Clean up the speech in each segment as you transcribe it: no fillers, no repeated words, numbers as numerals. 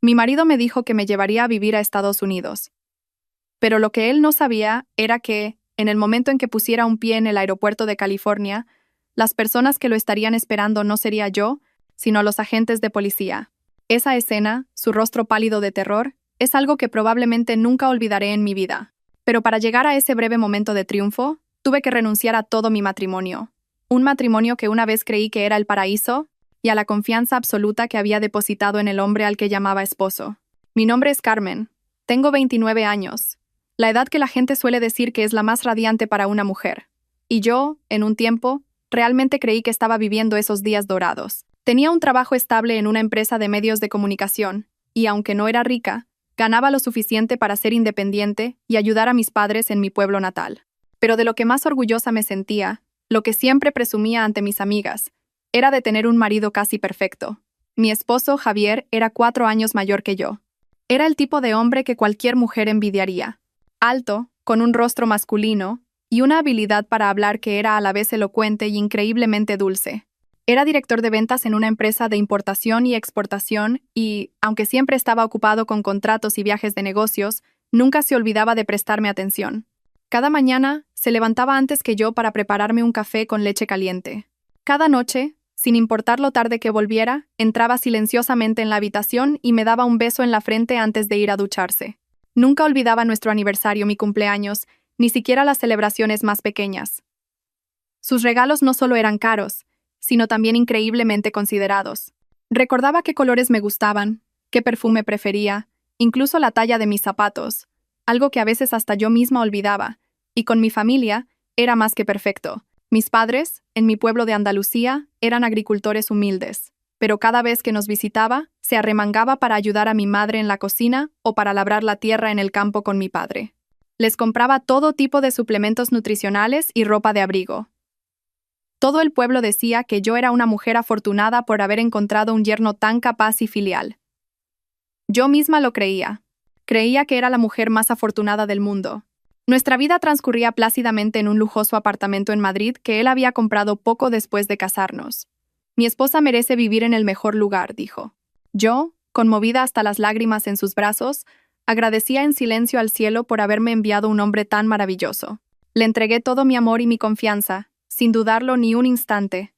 Mi marido me dijo que me llevaría a vivir a Estados Unidos. Pero lo que él no sabía era que, en el momento en que pusiera un pie en el aeropuerto de California, las personas que lo estarían esperando no sería yo, sino los agentes de policía. Esa escena, su rostro pálido de terror, es algo que probablemente nunca olvidaré en mi vida. Pero para llegar a ese breve momento de triunfo, tuve que renunciar a todo mi matrimonio. Un matrimonio que una vez creí que era el paraíso, y a la confianza absoluta que había depositado en el hombre al que llamaba esposo. Mi nombre es Carmen. Tengo 29 años. La edad que la gente suele decir que es la más radiante para una mujer. Y yo, en un tiempo, realmente creí que estaba viviendo esos días dorados. Tenía un trabajo estable en una empresa de medios de comunicación, y aunque no era rica, ganaba lo suficiente para ser independiente y ayudar a mis padres en mi pueblo natal. Pero de lo que más orgullosa me sentía, lo que siempre presumía ante mis amigas, era de tener un marido casi perfecto. Mi esposo, Javier, era 4 años mayor que yo. Era el tipo de hombre que cualquier mujer envidiaría. Alto, con un rostro masculino, y una habilidad para hablar que era a la vez elocuente y increíblemente dulce. Era director de ventas en una empresa de importación y exportación y, aunque siempre estaba ocupado con contratos y viajes de negocios, nunca se olvidaba de prestarme atención. Cada mañana, se levantaba antes que yo para prepararme un café con leche caliente. Cada noche, sin importar lo tarde que volviera, entraba silenciosamente en la habitación y me daba un beso en la frente antes de ir a ducharse. Nunca olvidaba nuestro aniversario, mi cumpleaños, ni siquiera las celebraciones más pequeñas. Sus regalos no solo eran caros, sino también increíblemente considerados. Recordaba qué colores me gustaban, qué perfume prefería, incluso la talla de mis zapatos, algo que a veces hasta yo misma olvidaba, y con mi familia era más que perfecto. Mis padres, en mi pueblo de Andalucía, eran agricultores humildes, pero cada vez que nos visitaba, se arremangaba para ayudar a mi madre en la cocina o para labrar la tierra en el campo con mi padre. Les compraba todo tipo de suplementos nutricionales y ropa de abrigo. Todo el pueblo decía que yo era una mujer afortunada por haber encontrado un yerno tan capaz y filial. Yo misma lo creía. Creía que era la mujer más afortunada del mundo. Nuestra vida transcurría plácidamente en un lujoso apartamento en Madrid que él había comprado poco después de casarnos. Mi esposa merece vivir en el mejor lugar, dijo. Yo, conmovida hasta las lágrimas en sus brazos, agradecía en silencio al cielo por haberme enviado un hombre tan maravilloso. Le entregué todo mi amor y mi confianza, sin dudarlo ni un instante.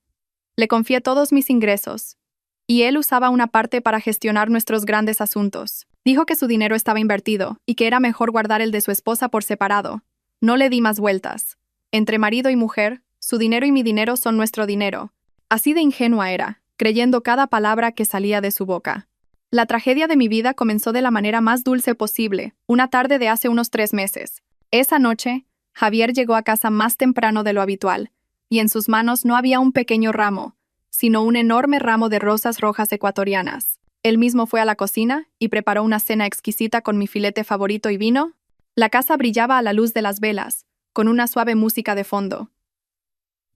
Le confié todos mis ingresos, y él usaba una parte para gestionar nuestros grandes asuntos. Dijo que su dinero estaba invertido y que era mejor guardar el de su esposa por separado. No le di más vueltas. Entre marido y mujer, su dinero y mi dinero son nuestro dinero. Así de ingenua era, creyendo cada palabra que salía de su boca. La tragedia de mi vida comenzó de la manera más dulce posible, una tarde de hace unos 3 meses. Esa noche, Javier llegó a casa más temprano de lo habitual, y en sus manos no había un pequeño ramo, sino un enorme ramo de rosas rojas ecuatorianas. Él mismo fue a la cocina y preparó una cena exquisita con mi filete favorito y vino. La casa brillaba a la luz de las velas, con una suave música de fondo.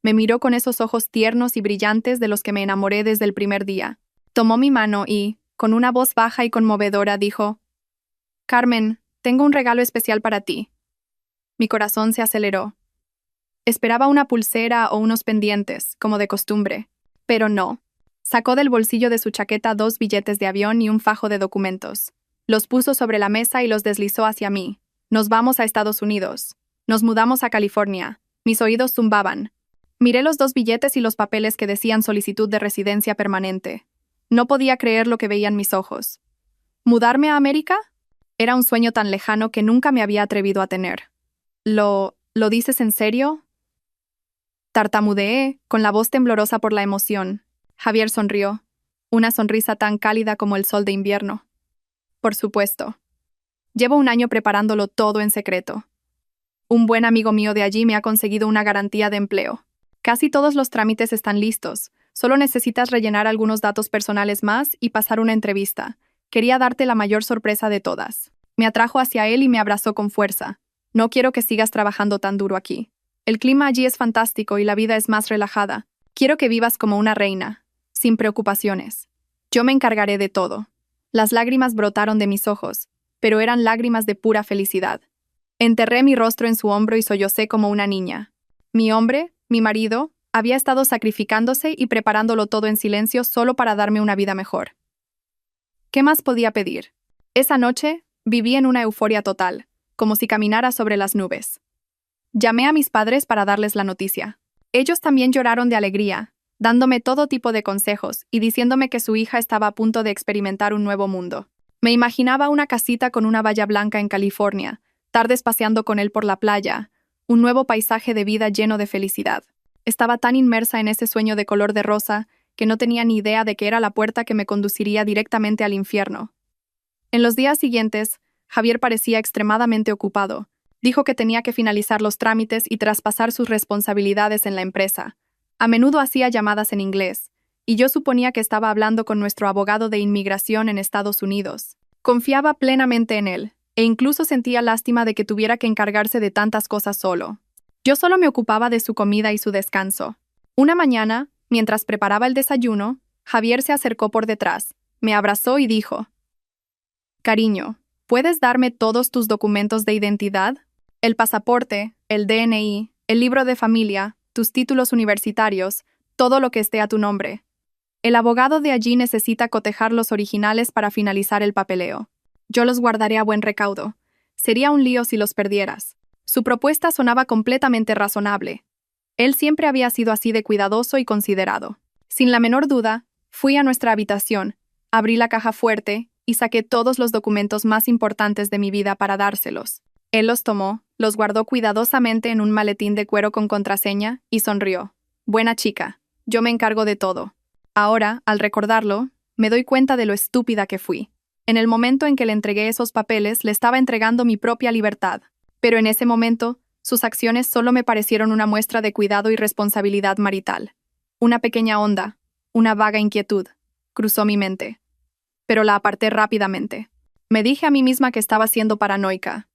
Me miró con esos ojos tiernos y brillantes de los que me enamoré desde el primer día. Tomó mi mano y, con una voz baja y conmovedora, dijo: «Carmen, tengo un regalo especial para ti». Mi corazón se aceleró. Esperaba una pulsera o unos pendientes, como de costumbre, pero no. Sacó del bolsillo de su chaqueta 2 billetes de avión y un fajo de documentos. Los puso sobre la mesa y los deslizó hacia mí. Nos vamos a Estados Unidos. Nos mudamos a California. Mis oídos zumbaban. Miré los 2 billetes y los papeles que decían solicitud de residencia permanente. No podía creer lo que veían mis ojos. ¿Mudarme a América? Era un sueño tan lejano que nunca me había atrevido a tener. ¿Lo dices en serio?», tartamudeé, con la voz temblorosa por la emoción. Javier sonrió, una sonrisa tan cálida como el sol de invierno. «Por supuesto. Llevo un año preparándolo todo en secreto. Un buen amigo mío de allí me ha conseguido una garantía de empleo. Casi todos los trámites están listos. Solo necesitas rellenar algunos datos personales más y pasar una entrevista. Quería darte la mayor sorpresa de todas». Me atrajo hacia él y me abrazó con fuerza. «No quiero que sigas trabajando tan duro aquí. El clima allí es fantástico y la vida es más relajada. Quiero que vivas como una reina, sin preocupaciones. Yo me encargaré de todo». Las lágrimas brotaron de mis ojos, pero eran lágrimas de pura felicidad. Enterré mi rostro en su hombro y sollocé como una niña. Mi hombre, mi marido, había estado sacrificándose y preparándolo todo en silencio solo para darme una vida mejor. ¿Qué más podía pedir? Esa noche, viví en una euforia total, como si caminara sobre las nubes. Llamé a mis padres para darles la noticia. Ellos también lloraron de alegría, dándome todo tipo de consejos y diciéndome que su hija estaba a punto de experimentar un nuevo mundo. Me imaginaba una casita con una valla blanca en California, tardes paseando con él por la playa, un nuevo paisaje de vida lleno de felicidad. Estaba tan inmersa en ese sueño de color de rosa que no tenía ni idea de que era la puerta que me conduciría directamente al infierno. En los días siguientes, Javier parecía extremadamente ocupado. Dijo que tenía que finalizar los trámites y traspasar sus responsabilidades en la empresa. A menudo hacía llamadas en inglés, y yo suponía que estaba hablando con nuestro abogado de inmigración en Estados Unidos. Confiaba plenamente en él, e incluso sentía lástima de que tuviera que encargarse de tantas cosas solo. Yo solo me ocupaba de su comida y su descanso. Una mañana, mientras preparaba el desayuno, Javier se acercó por detrás, me abrazó y dijo: «Cariño, ¿puedes darme todos tus documentos de identidad? El pasaporte, el DNI, el libro de familia, tus títulos universitarios, todo lo que esté a tu nombre. El abogado de allí necesita cotejar los originales para finalizar el papeleo. Yo los guardaré a buen recaudo. Sería un lío si los perdieras». Su propuesta sonaba completamente razonable. Él siempre había sido así de cuidadoso y considerado. Sin la menor duda, fui a nuestra habitación, abrí la caja fuerte y saqué todos los documentos más importantes de mi vida para dárselos. Él los tomó, los guardó cuidadosamente en un maletín de cuero con contraseña y sonrió. «Buena chica, yo me encargo de todo». Ahora, al recordarlo, me doy cuenta de lo estúpida que fui. En el momento en que le entregué esos papeles, le estaba entregando mi propia libertad. Pero en ese momento, sus acciones solo me parecieron una muestra de cuidado y responsabilidad marital. Una pequeña onda, una vaga inquietud, cruzó mi mente. Pero la aparté rápidamente. Me dije a mí misma que estaba siendo paranoica.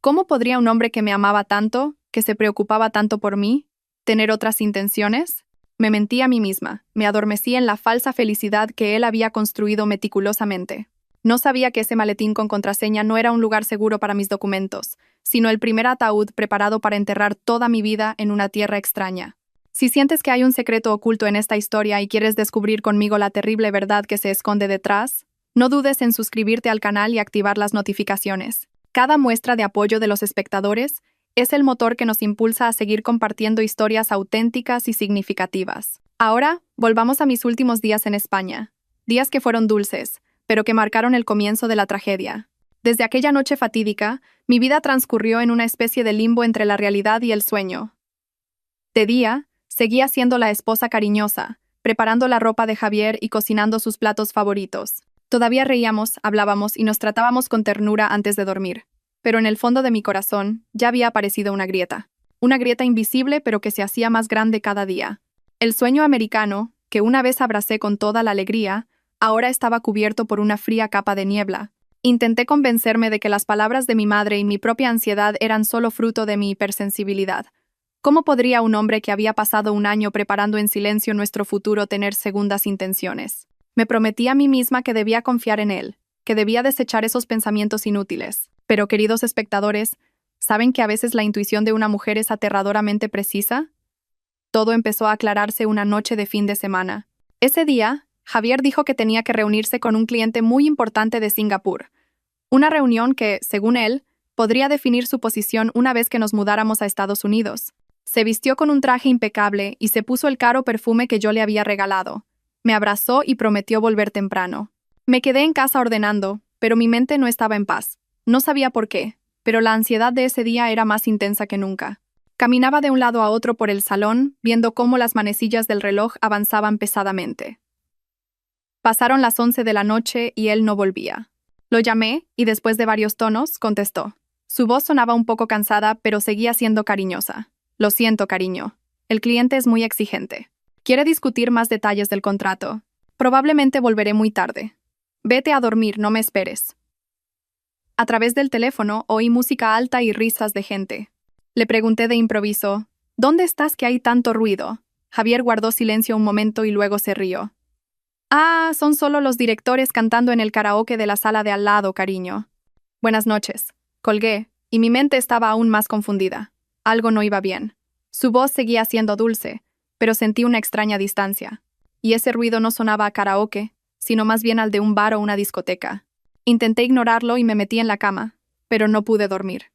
¿Cómo podría un hombre que me amaba tanto, que se preocupaba tanto por mí, tener otras intenciones? Me mentí a mí misma, me adormecí en la falsa felicidad que él había construido meticulosamente. No sabía que ese maletín con contraseña no era un lugar seguro para mis documentos, sino el primer ataúd preparado para enterrar toda mi vida en una tierra extraña. Si sientes que hay un secreto oculto en esta historia y quieres descubrir conmigo la terrible verdad que se esconde detrás, no dudes en suscribirte al canal y activar las notificaciones. Cada muestra de apoyo de los espectadores es el motor que nos impulsa a seguir compartiendo historias auténticas y significativas. Ahora, volvamos a mis últimos días en España. Días que fueron dulces, pero que marcaron el comienzo de la tragedia. Desde aquella noche fatídica, mi vida transcurrió en una especie de limbo entre la realidad y el sueño. De día, seguía siendo la esposa cariñosa, preparando la ropa de Javier y cocinando sus platos favoritos. Todavía reíamos, hablábamos y nos tratábamos con ternura antes de dormir. Pero en el fondo de mi corazón ya había aparecido una grieta. Una grieta invisible pero que se hacía más grande cada día. El sueño americano, que una vez abracé con toda la alegría, ahora estaba cubierto por una fría capa de niebla. Intenté convencerme de que las palabras de mi madre y mi propia ansiedad eran solo fruto de mi hipersensibilidad. ¿Cómo podría un hombre que había pasado un año preparando en silencio nuestro futuro tener segundas intenciones? Me prometí a mí misma que debía confiar en él, que debía desechar esos pensamientos inútiles. Pero, queridos espectadores, ¿saben que a veces la intuición de una mujer es aterradoramente precisa? Todo empezó a aclararse una noche de fin de semana. Ese día, Javier dijo que tenía que reunirse con un cliente muy importante de Singapur. Una reunión que, según él, podría definir su posición una vez que nos mudáramos a Estados Unidos. Se vistió con un traje impecable y se puso el caro perfume que yo le había regalado. Me abrazó y prometió volver temprano. Me quedé en casa ordenando, pero mi mente no estaba en paz. No sabía por qué, pero la ansiedad de ese día era más intensa que nunca. Caminaba de un lado a otro por el salón, viendo cómo las manecillas del reloj avanzaban pesadamente. Pasaron las 11 de la noche y él no volvía. Lo llamé y después de varios tonos, contestó. Su voz sonaba un poco cansada, pero seguía siendo cariñosa. «Lo siento, cariño. El cliente es muy exigente. Quiere discutir más detalles del contrato. Probablemente volveré muy tarde. Vete a dormir, no me esperes». A través del teléfono oí música alta y risas de gente. Le pregunté de improviso, «¿Dónde estás que hay tanto ruido?» Javier guardó silencio un momento y luego se rió. «Ah, son solo los directores cantando en el karaoke de la sala de al lado, cariño». «Buenas noches». Colgué, y mi mente estaba aún más confundida. Algo no iba bien. Su voz seguía siendo dulce, pero sentí una extraña distancia. Y ese ruido no sonaba a karaoke, sino más bien al de un bar o una discoteca. Intenté ignorarlo y me metí en la cama, pero no pude dormir.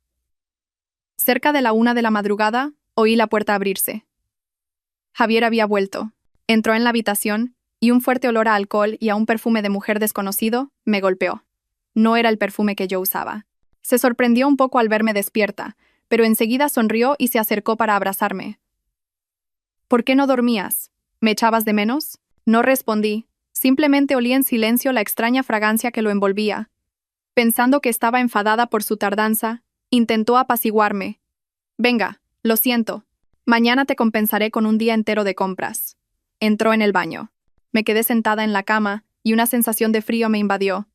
Cerca de la 1 de la madrugada, oí la puerta abrirse. Javier había vuelto. Entró en la habitación y un fuerte olor a alcohol y a un perfume de mujer desconocido me golpeó. No era el perfume que yo usaba. Se sorprendió un poco al verme despierta, pero enseguida sonrió y se acercó para abrazarme. ¿Por qué no dormías? ¿Me echabas de menos? No respondí. Simplemente olí en silencio la extraña fragancia que lo envolvía. Pensando que estaba enfadada por su tardanza, intentó apaciguarme. Venga, lo siento. Mañana te compensaré con un día entero de compras. Entró en el baño. Me quedé sentada en la cama y una sensación de frío me invadió.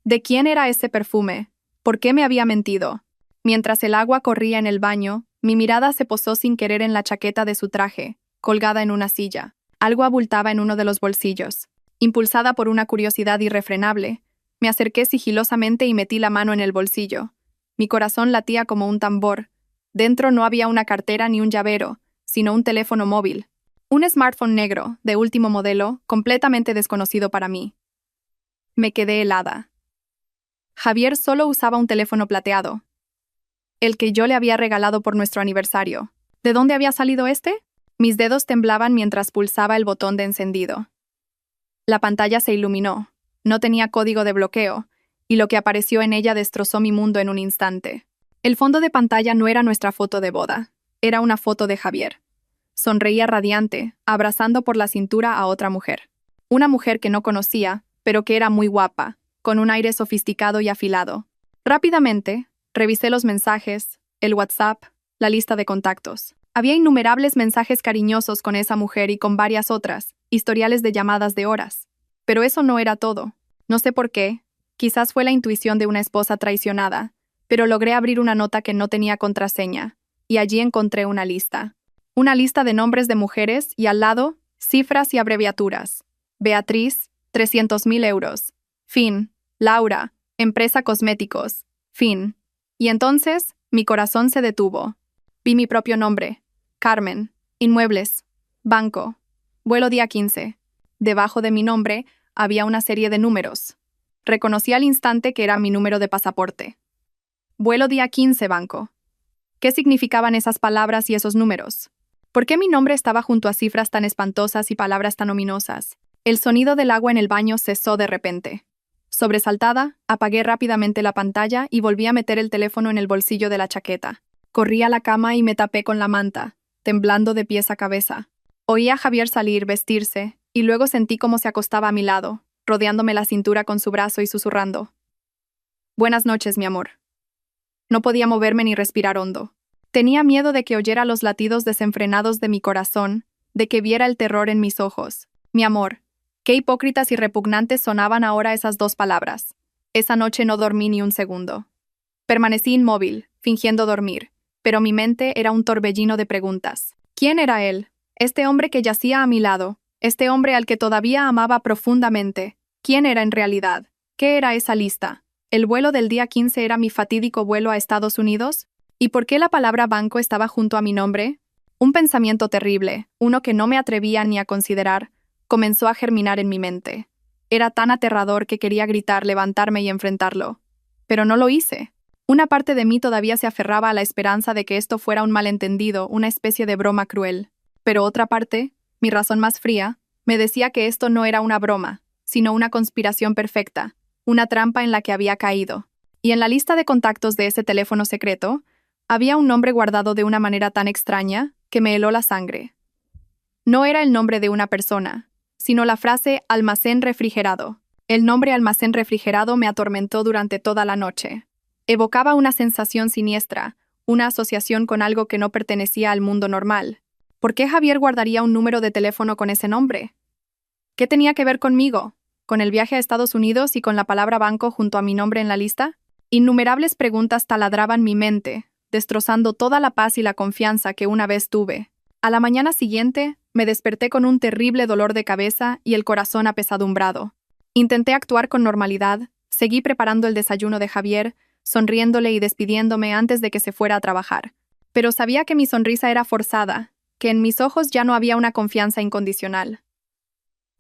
¿De quién era ese perfume? ¿Por qué me había mentido? Mientras el agua corría en el baño, mi mirada se posó sin querer en la chaqueta de su traje, colgada en una silla. Algo abultaba en uno de los bolsillos. Impulsada por una curiosidad irrefrenable, me acerqué sigilosamente y metí la mano en el bolsillo. Mi corazón latía como un tambor. Dentro no había una cartera ni un llavero, sino un teléfono móvil. Un smartphone negro, de último modelo, completamente desconocido para mí. Me quedé helada. Javier solo usaba un teléfono plateado, el que yo le había regalado por nuestro aniversario. ¿De dónde había salido este? Mis dedos temblaban mientras pulsaba el botón de encendido. La pantalla se iluminó. No tenía código de bloqueo, y lo que apareció en ella destrozó mi mundo en un instante. El fondo de pantalla no era nuestra foto de boda, era una foto de Javier. Sonreía radiante, abrazando por la cintura a otra mujer. Una mujer que no conocía, pero que era muy guapa, con un aire sofisticado y afilado. Rápidamente, revisé los mensajes, el WhatsApp, la lista de contactos. Había innumerables mensajes cariñosos con esa mujer y con varias otras, historiales de llamadas de horas. Pero eso no era todo. No sé por qué, quizás fue la intuición de una esposa traicionada, pero logré abrir una nota que no tenía contraseña, y allí encontré una lista. Una lista de nombres de mujeres y al lado, cifras y abreviaturas. Beatriz, 300.000 euros. Fin. Laura, empresa cosméticos. Fin. Y entonces, mi corazón se detuvo. Vi mi propio nombre. Carmen. Inmuebles. Banco. Vuelo día 15. Debajo de mi nombre había una serie de números. Reconocí al instante que era mi número de pasaporte. Vuelo día 15, banco. ¿Qué significaban esas palabras y esos números? ¿Por qué mi nombre estaba junto a cifras tan espantosas y palabras tan ominosas? El sonido del agua en el baño cesó de repente. Sobresaltada, apagué rápidamente la pantalla y volví a meter el teléfono en el bolsillo de la chaqueta. Corrí a la cama y me tapé con la manta, temblando de pies a cabeza. Oí a Javier salir, vestirse, y luego sentí cómo se acostaba a mi lado, rodeándome la cintura con su brazo y susurrando. Buenas noches, mi amor. No podía moverme ni respirar hondo. Tenía miedo de que oyera los latidos desenfrenados de mi corazón, de que viera el terror en mis ojos. Mi amor. Qué hipócritas y repugnantes sonaban ahora esas dos palabras. Esa noche no dormí ni un segundo. Permanecí inmóvil, fingiendo dormir, pero mi mente era un torbellino de preguntas. ¿Quién era él? Este hombre que yacía a mi lado, este hombre al que todavía amaba profundamente. ¿Quién era en realidad? ¿Qué era esa lista? ¿El vuelo del día 15 era mi fatídico vuelo a Estados Unidos? ¿Y por qué la palabra banco estaba junto a mi nombre? Un pensamiento terrible, uno que no me atrevía ni a considerar, comenzó a germinar en mi mente. Era tan aterrador que quería gritar, levantarme y enfrentarlo. Pero no lo hice. Una parte de mí todavía se aferraba a la esperanza de que esto fuera un malentendido, una especie de broma cruel. Pero otra parte, mi razón más fría, me decía que esto no era una broma, sino una conspiración perfecta, una trampa en la que había caído. Y en la lista de contactos de ese teléfono secreto, había un nombre guardado de una manera tan extraña que me heló la sangre. No era el nombre de una persona, sino la frase almacén refrigerado. El nombre almacén refrigerado me atormentó durante toda la noche. Evocaba una sensación siniestra, una asociación con algo que no pertenecía al mundo normal. ¿Por qué Javier guardaría un número de teléfono con ese nombre? ¿Qué tenía que ver conmigo? ¿Con el viaje a Estados Unidos y con la palabra banco junto a mi nombre en la lista? Innumerables preguntas taladraban mi mente, destrozando toda la paz y la confianza que una vez tuve. A la mañana siguiente, me desperté con un terrible dolor de cabeza y el corazón apesadumbrado. Intenté actuar con normalidad, seguí preparando el desayuno de Javier, sonriéndole y despidiéndome antes de que se fuera a trabajar. Pero sabía que mi sonrisa era forzada, que en mis ojos ya no había una confianza incondicional.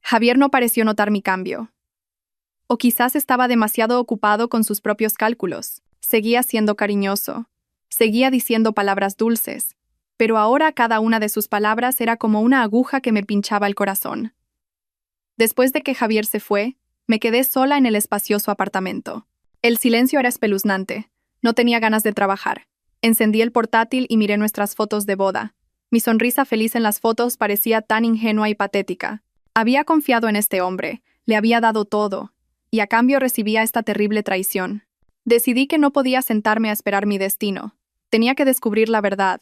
Javier no pareció notar mi cambio. O quizás estaba demasiado ocupado con sus propios cálculos. Seguía siendo cariñoso. Seguía diciendo palabras dulces. Pero ahora cada una de sus palabras era como una aguja que me pinchaba el corazón. Después de que Javier se fue, me quedé sola en el espacioso apartamento. El silencio era espeluznante. No tenía ganas de trabajar. Encendí el portátil y miré nuestras fotos de boda. Mi sonrisa feliz en las fotos parecía tan ingenua y patética. Había confiado en este hombre, le había dado todo, y a cambio recibía esta terrible traición. Decidí que no podía sentarme a esperar mi destino. Tenía que descubrir la verdad.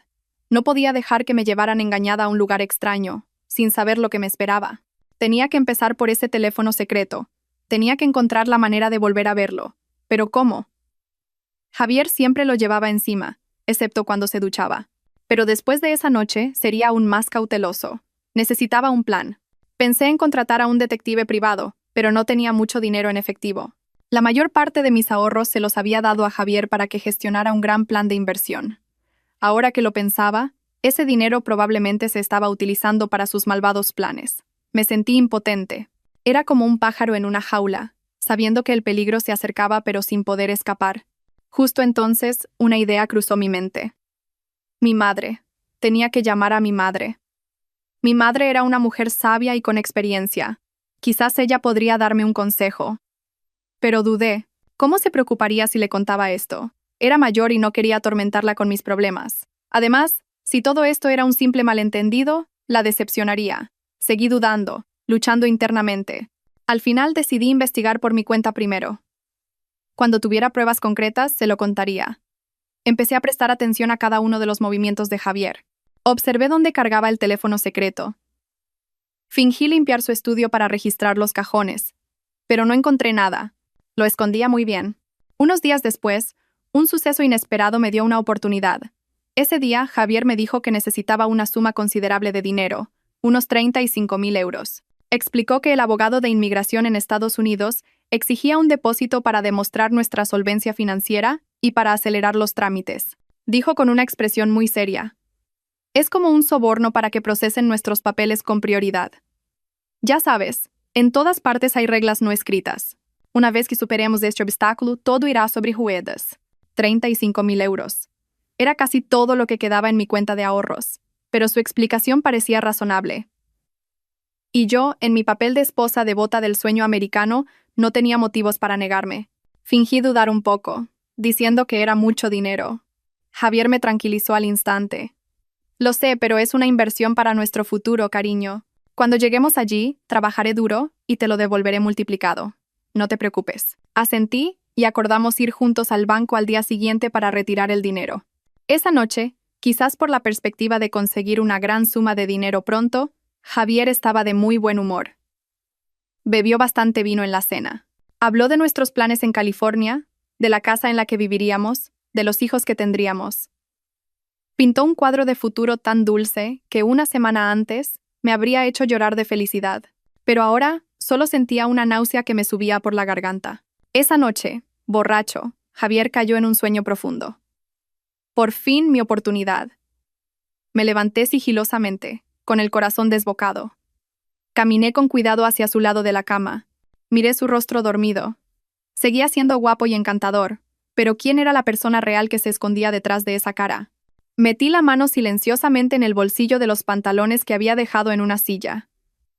No podía dejar que me llevaran engañada a un lugar extraño, sin saber lo que me esperaba. Tenía que empezar por ese teléfono secreto. Tenía que encontrar la manera de volver a verlo. ¿Pero cómo? Javier siempre lo llevaba encima, excepto cuando se duchaba. Pero después de esa noche sería aún más cauteloso. Necesitaba un plan. Pensé en contratar a un detective privado, pero no tenía mucho dinero en efectivo. La mayor parte de mis ahorros se los había dado a Javier para que gestionara un gran plan de inversión. Ahora que lo pensaba, ese dinero probablemente se estaba utilizando para sus malvados planes. Me sentí impotente. Era como un pájaro en una jaula, sabiendo que el peligro se acercaba pero sin poder escapar. Justo entonces, una idea cruzó mi mente. Mi madre. Tenía que llamar a mi madre. Mi madre era una mujer sabia y con experiencia. Quizás ella podría darme un consejo. Pero dudé. ¿Cómo se preocuparía si le contaba esto? Era mayor y no quería atormentarla con mis problemas. Además, si todo esto era un simple malentendido, la decepcionaría. Seguí dudando, luchando internamente. Al final decidí investigar por mi cuenta primero. Cuando tuviera pruebas concretas, se lo contaría. Empecé a prestar atención a cada uno de los movimientos de Javier. Observé dónde cargaba el teléfono secreto. Fingí limpiar su estudio para registrar los cajones, pero no encontré nada. Lo escondía muy bien. Unos días después, un suceso inesperado me dio una oportunidad. Ese día, Javier me dijo que necesitaba una suma considerable de dinero, unos 35,000 euros. Explicó que el abogado de inmigración en Estados Unidos exigía un depósito para demostrar nuestra solvencia financiera y para acelerar los trámites. Dijo con una expresión muy seria: es como un soborno para que procesen nuestros papeles con prioridad. Ya sabes, en todas partes hay reglas no escritas. Una vez que superemos este obstáculo, todo irá sobre ruedas. 35,000 euros. Era casi todo lo que quedaba en mi cuenta de ahorros, pero su explicación parecía razonable. Y yo, en mi papel de esposa devota del sueño americano, no tenía motivos para negarme. Fingí dudar un poco, diciendo que era mucho dinero. Javier me tranquilizó al instante. Lo sé, pero es una inversión para nuestro futuro, cariño. Cuando lleguemos allí, trabajaré duro y te lo devolveré multiplicado. No te preocupes. Asentí y acordamos ir juntos al banco al día siguiente para retirar el dinero. Esa noche, quizás por la perspectiva de conseguir una gran suma de dinero pronto, Javier estaba de muy buen humor. Bebió bastante vino en la cena. Habló de nuestros planes en California, de la casa en la que viviríamos, de los hijos que tendríamos. Pintó un cuadro de futuro tan dulce que una semana antes me habría hecho llorar de felicidad, pero ahora solo sentía una náusea que me subía por la garganta. Esa noche, borracho, Javier cayó en un sueño profundo. Por fin mi oportunidad. Me levanté sigilosamente, con el corazón desbocado. Caminé con cuidado hacia su lado de la cama. Miré su rostro dormido. Seguía siendo guapo y encantador, pero ¿quién era la persona real que se escondía detrás de esa cara? Metí la mano silenciosamente en el bolsillo de los pantalones que había dejado en una silla.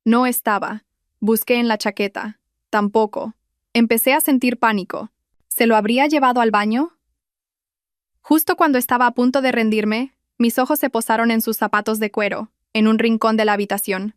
No estaba. Busqué en la chaqueta. Tampoco. Empecé a sentir pánico. ¿Se lo habría llevado al baño? Justo cuando estaba a punto de rendirme, mis ojos se posaron en sus zapatos de cuero, en un rincón de la habitación.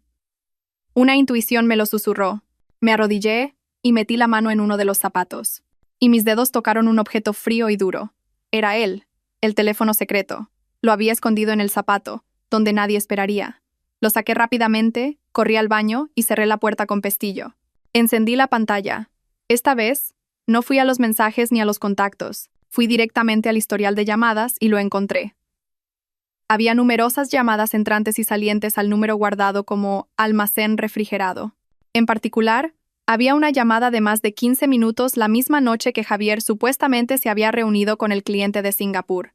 Una intuición me lo susurró. Me arrodillé y metí la mano en uno de los zapatos. Y mis dedos tocaron un objeto frío y duro. Era él, el teléfono secreto. Lo había escondido en el zapato, donde nadie esperaría. Lo saqué rápidamente, corrí al baño y cerré la puerta con pestillo. Encendí la pantalla. Esta vez, no fui a los mensajes ni a los contactos. Fui directamente al historial de llamadas y lo encontré. Había numerosas llamadas entrantes y salientes al número guardado como almacén refrigerado. En particular, había una llamada de más de 15 minutos la misma noche que Javier supuestamente se había reunido con el cliente de Singapur.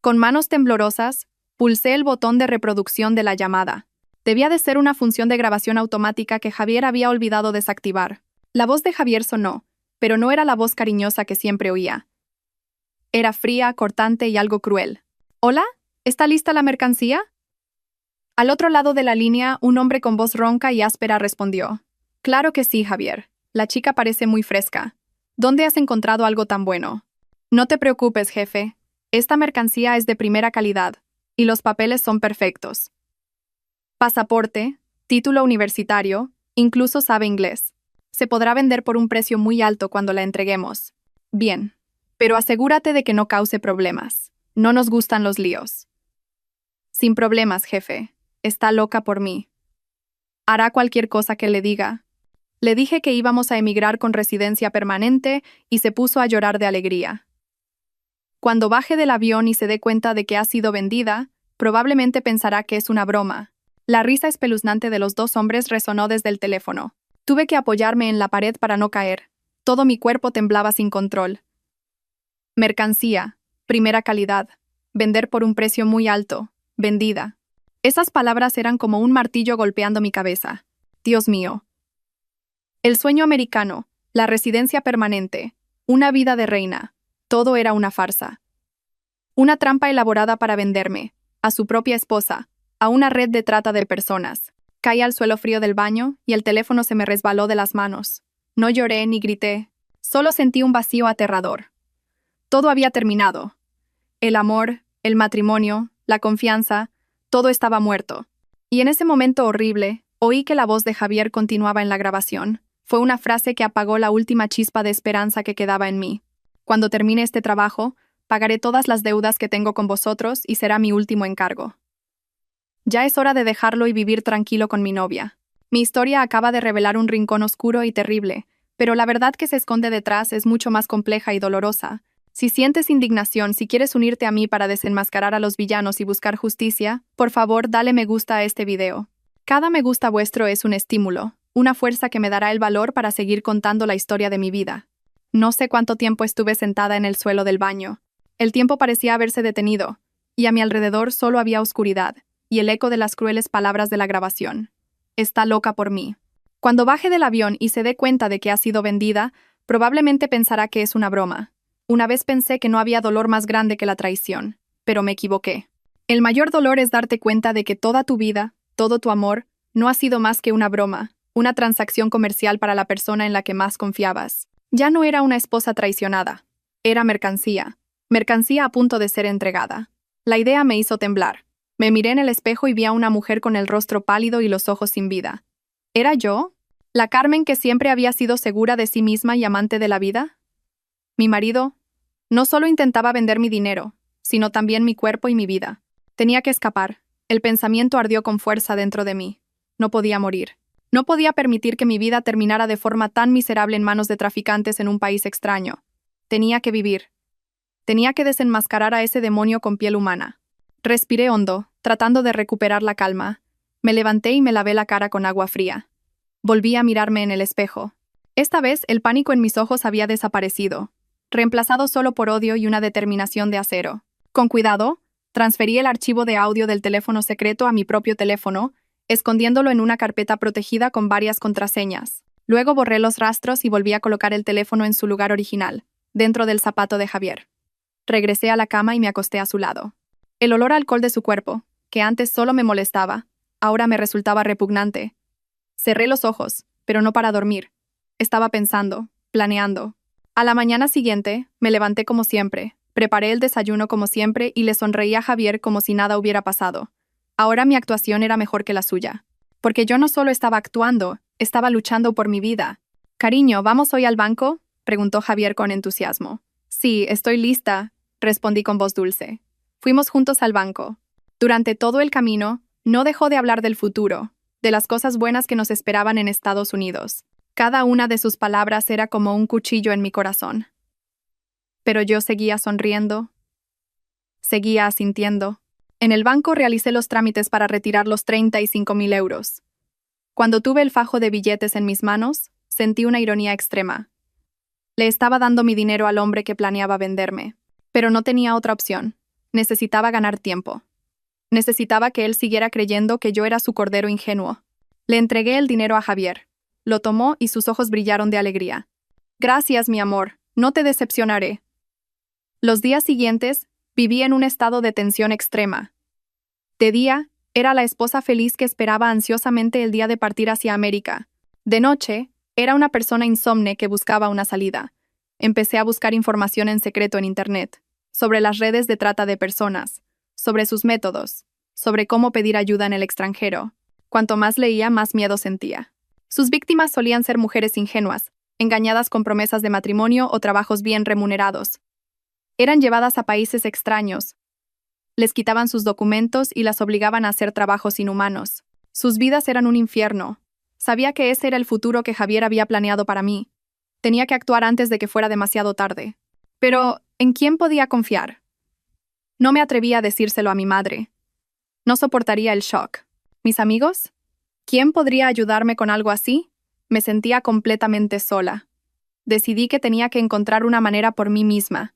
Con manos temblorosas, pulsé el botón de reproducción de la llamada. Debía de ser una función de grabación automática que Javier había olvidado desactivar. La voz de Javier sonó, pero no era la voz cariñosa que siempre oía. Era fría, cortante y algo cruel. ¿Hola? ¿Está lista la mercancía? Al otro lado de la línea, un hombre con voz ronca y áspera respondió. Claro que sí, Javier. La chica parece muy fresca. ¿Dónde has encontrado algo tan bueno? No te preocupes, jefe. Esta mercancía es de primera calidad, y los papeles son perfectos. Pasaporte, título universitario, incluso sabe inglés. Se podrá vender por un precio muy alto cuando la entreguemos. Bien, pero asegúrate de que no cause problemas. No nos gustan los líos. Sin problemas, jefe. Está loca por mí. Hará cualquier cosa que le diga. Le dije que íbamos a emigrar con residencia permanente y se puso a llorar de alegría. Cuando baje del avión y se dé cuenta de que ha sido vendida, probablemente pensará que es una broma. La risa espeluznante de los dos hombres resonó desde el teléfono. Tuve que apoyarme en la pared para no caer. Todo mi cuerpo temblaba sin control. Mercancía, primera calidad, vender por un precio muy alto, vendida. Esas palabras eran como un martillo golpeando mi cabeza. Dios mío. El sueño americano, la residencia permanente, una vida de reina, todo era una farsa. Una trampa elaborada para venderme, a su propia esposa, a una red de trata de personas. Caí al suelo frío del baño y el teléfono se me resbaló de las manos. No lloré ni grité, solo sentí un vacío aterrador. Todo había terminado. El amor, el matrimonio, la confianza, todo estaba muerto. Y en ese momento horrible, oí que la voz de Javier continuaba en la grabación. Fue una frase que apagó la última chispa de esperanza que quedaba en mí. Cuando termine este trabajo, pagaré todas las deudas que tengo con vosotros y será mi último encargo. Ya es hora de dejarlo y vivir tranquilo con mi novia. Mi historia acaba de revelar un rincón oscuro y terrible, pero la verdad que se esconde detrás es mucho más compleja y dolorosa. Si sientes indignación, si quieres unirte a mí para desenmascarar a los villanos y buscar justicia, por favor dale me gusta a este video. Cada me gusta vuestro es un estímulo, una fuerza que me dará el valor para seguir contando la historia de mi vida. No sé cuánto tiempo estuve sentada en el suelo del baño. El tiempo parecía haberse detenido, y a mi alrededor solo había oscuridad y el eco de las crueles palabras de la grabación. Está loca por mí. Cuando baje del avión y se dé cuenta de que ha sido vendida, probablemente pensará que es una broma. Una vez pensé que no había dolor más grande que la traición, pero me equivoqué. El mayor dolor es darte cuenta de que toda tu vida, todo tu amor, no ha sido más que una broma, una transacción comercial para la persona en la que más confiabas. Ya no era una esposa traicionada. Era mercancía. Mercancía a punto de ser entregada. La idea me hizo temblar. Me miré en el espejo y vi a una mujer con el rostro pálido y los ojos sin vida. ¿Era yo? ¿La Carmen que siempre había sido segura de sí misma y amante de la vida? Mi marido no solo intentaba vender mi dinero, sino también mi cuerpo y mi vida. Tenía que escapar. El pensamiento ardió con fuerza dentro de mí. No podía morir. No podía permitir que mi vida terminara de forma tan miserable en manos de traficantes en un país extraño. Tenía que vivir. Tenía que desenmascarar a ese demonio con piel humana. Respiré hondo, tratando de recuperar la calma. Me levanté y me lavé la cara con agua fría. Volví a mirarme en el espejo. Esta vez el pánico en mis ojos había desaparecido, reemplazado solo por odio y una determinación de acero. Con cuidado, transferí el archivo de audio del teléfono secreto a mi propio teléfono, escondiéndolo en una carpeta protegida con varias contraseñas. Luego borré los rastros y volví a colocar el teléfono en su lugar original, dentro del zapato de Javier. Regresé a la cama y me acosté a su lado. El olor a alcohol de su cuerpo, que antes solo me molestaba, ahora me resultaba repugnante. Cerré los ojos, pero no para dormir. Estaba pensando, planeando. A la mañana siguiente, me levanté como siempre, preparé el desayuno como siempre y le sonreí a Javier como si nada hubiera pasado. Ahora mi actuación era mejor que la suya. Porque yo no solo estaba actuando, estaba luchando por mi vida. «Cariño, ¿vamos hoy al banco?», preguntó Javier con entusiasmo. «Sí, estoy lista», respondí con voz dulce. Fuimos juntos al banco. Durante todo el camino, no dejó de hablar del futuro, de las cosas buenas que nos esperaban en Estados Unidos. Cada una de sus palabras era como un cuchillo en mi corazón. Pero yo seguía sonriendo. Seguía asintiendo. En el banco realicé los trámites para retirar los 35.000 euros. Cuando tuve el fajo de billetes en mis manos, sentí una ironía extrema. Le estaba dando mi dinero al hombre que planeaba venderme. Pero no tenía otra opción. Necesitaba ganar tiempo. Necesitaba que él siguiera creyendo que yo era su cordero ingenuo. Le entregué el dinero a Javier. Lo tomó y sus ojos brillaron de alegría. Gracias, mi amor, no te decepcionaré. Los días siguientes, viví en un estado de tensión extrema. De día, era la esposa feliz que esperaba ansiosamente el día de partir hacia América. De noche, era una persona insomne que buscaba una salida. Empecé a buscar información en secreto en Internet, sobre las redes de trata de personas, sobre sus métodos, sobre cómo pedir ayuda en el extranjero. Cuanto más leía, más miedo sentía. Sus víctimas solían ser mujeres ingenuas, engañadas con promesas de matrimonio o trabajos bien remunerados. Eran llevadas a países extraños. Les quitaban sus documentos y las obligaban a hacer trabajos inhumanos. Sus vidas eran un infierno. Sabía que ese era el futuro que Javier había planeado para mí. Tenía que actuar antes de que fuera demasiado tarde. Pero, ¿en quién podía confiar? No me atrevía a decírselo a mi madre. No soportaría el shock. ¿Mis amigos? ¿Quién podría ayudarme con algo así? Me sentía completamente sola. Decidí que tenía que encontrar una manera por mí misma.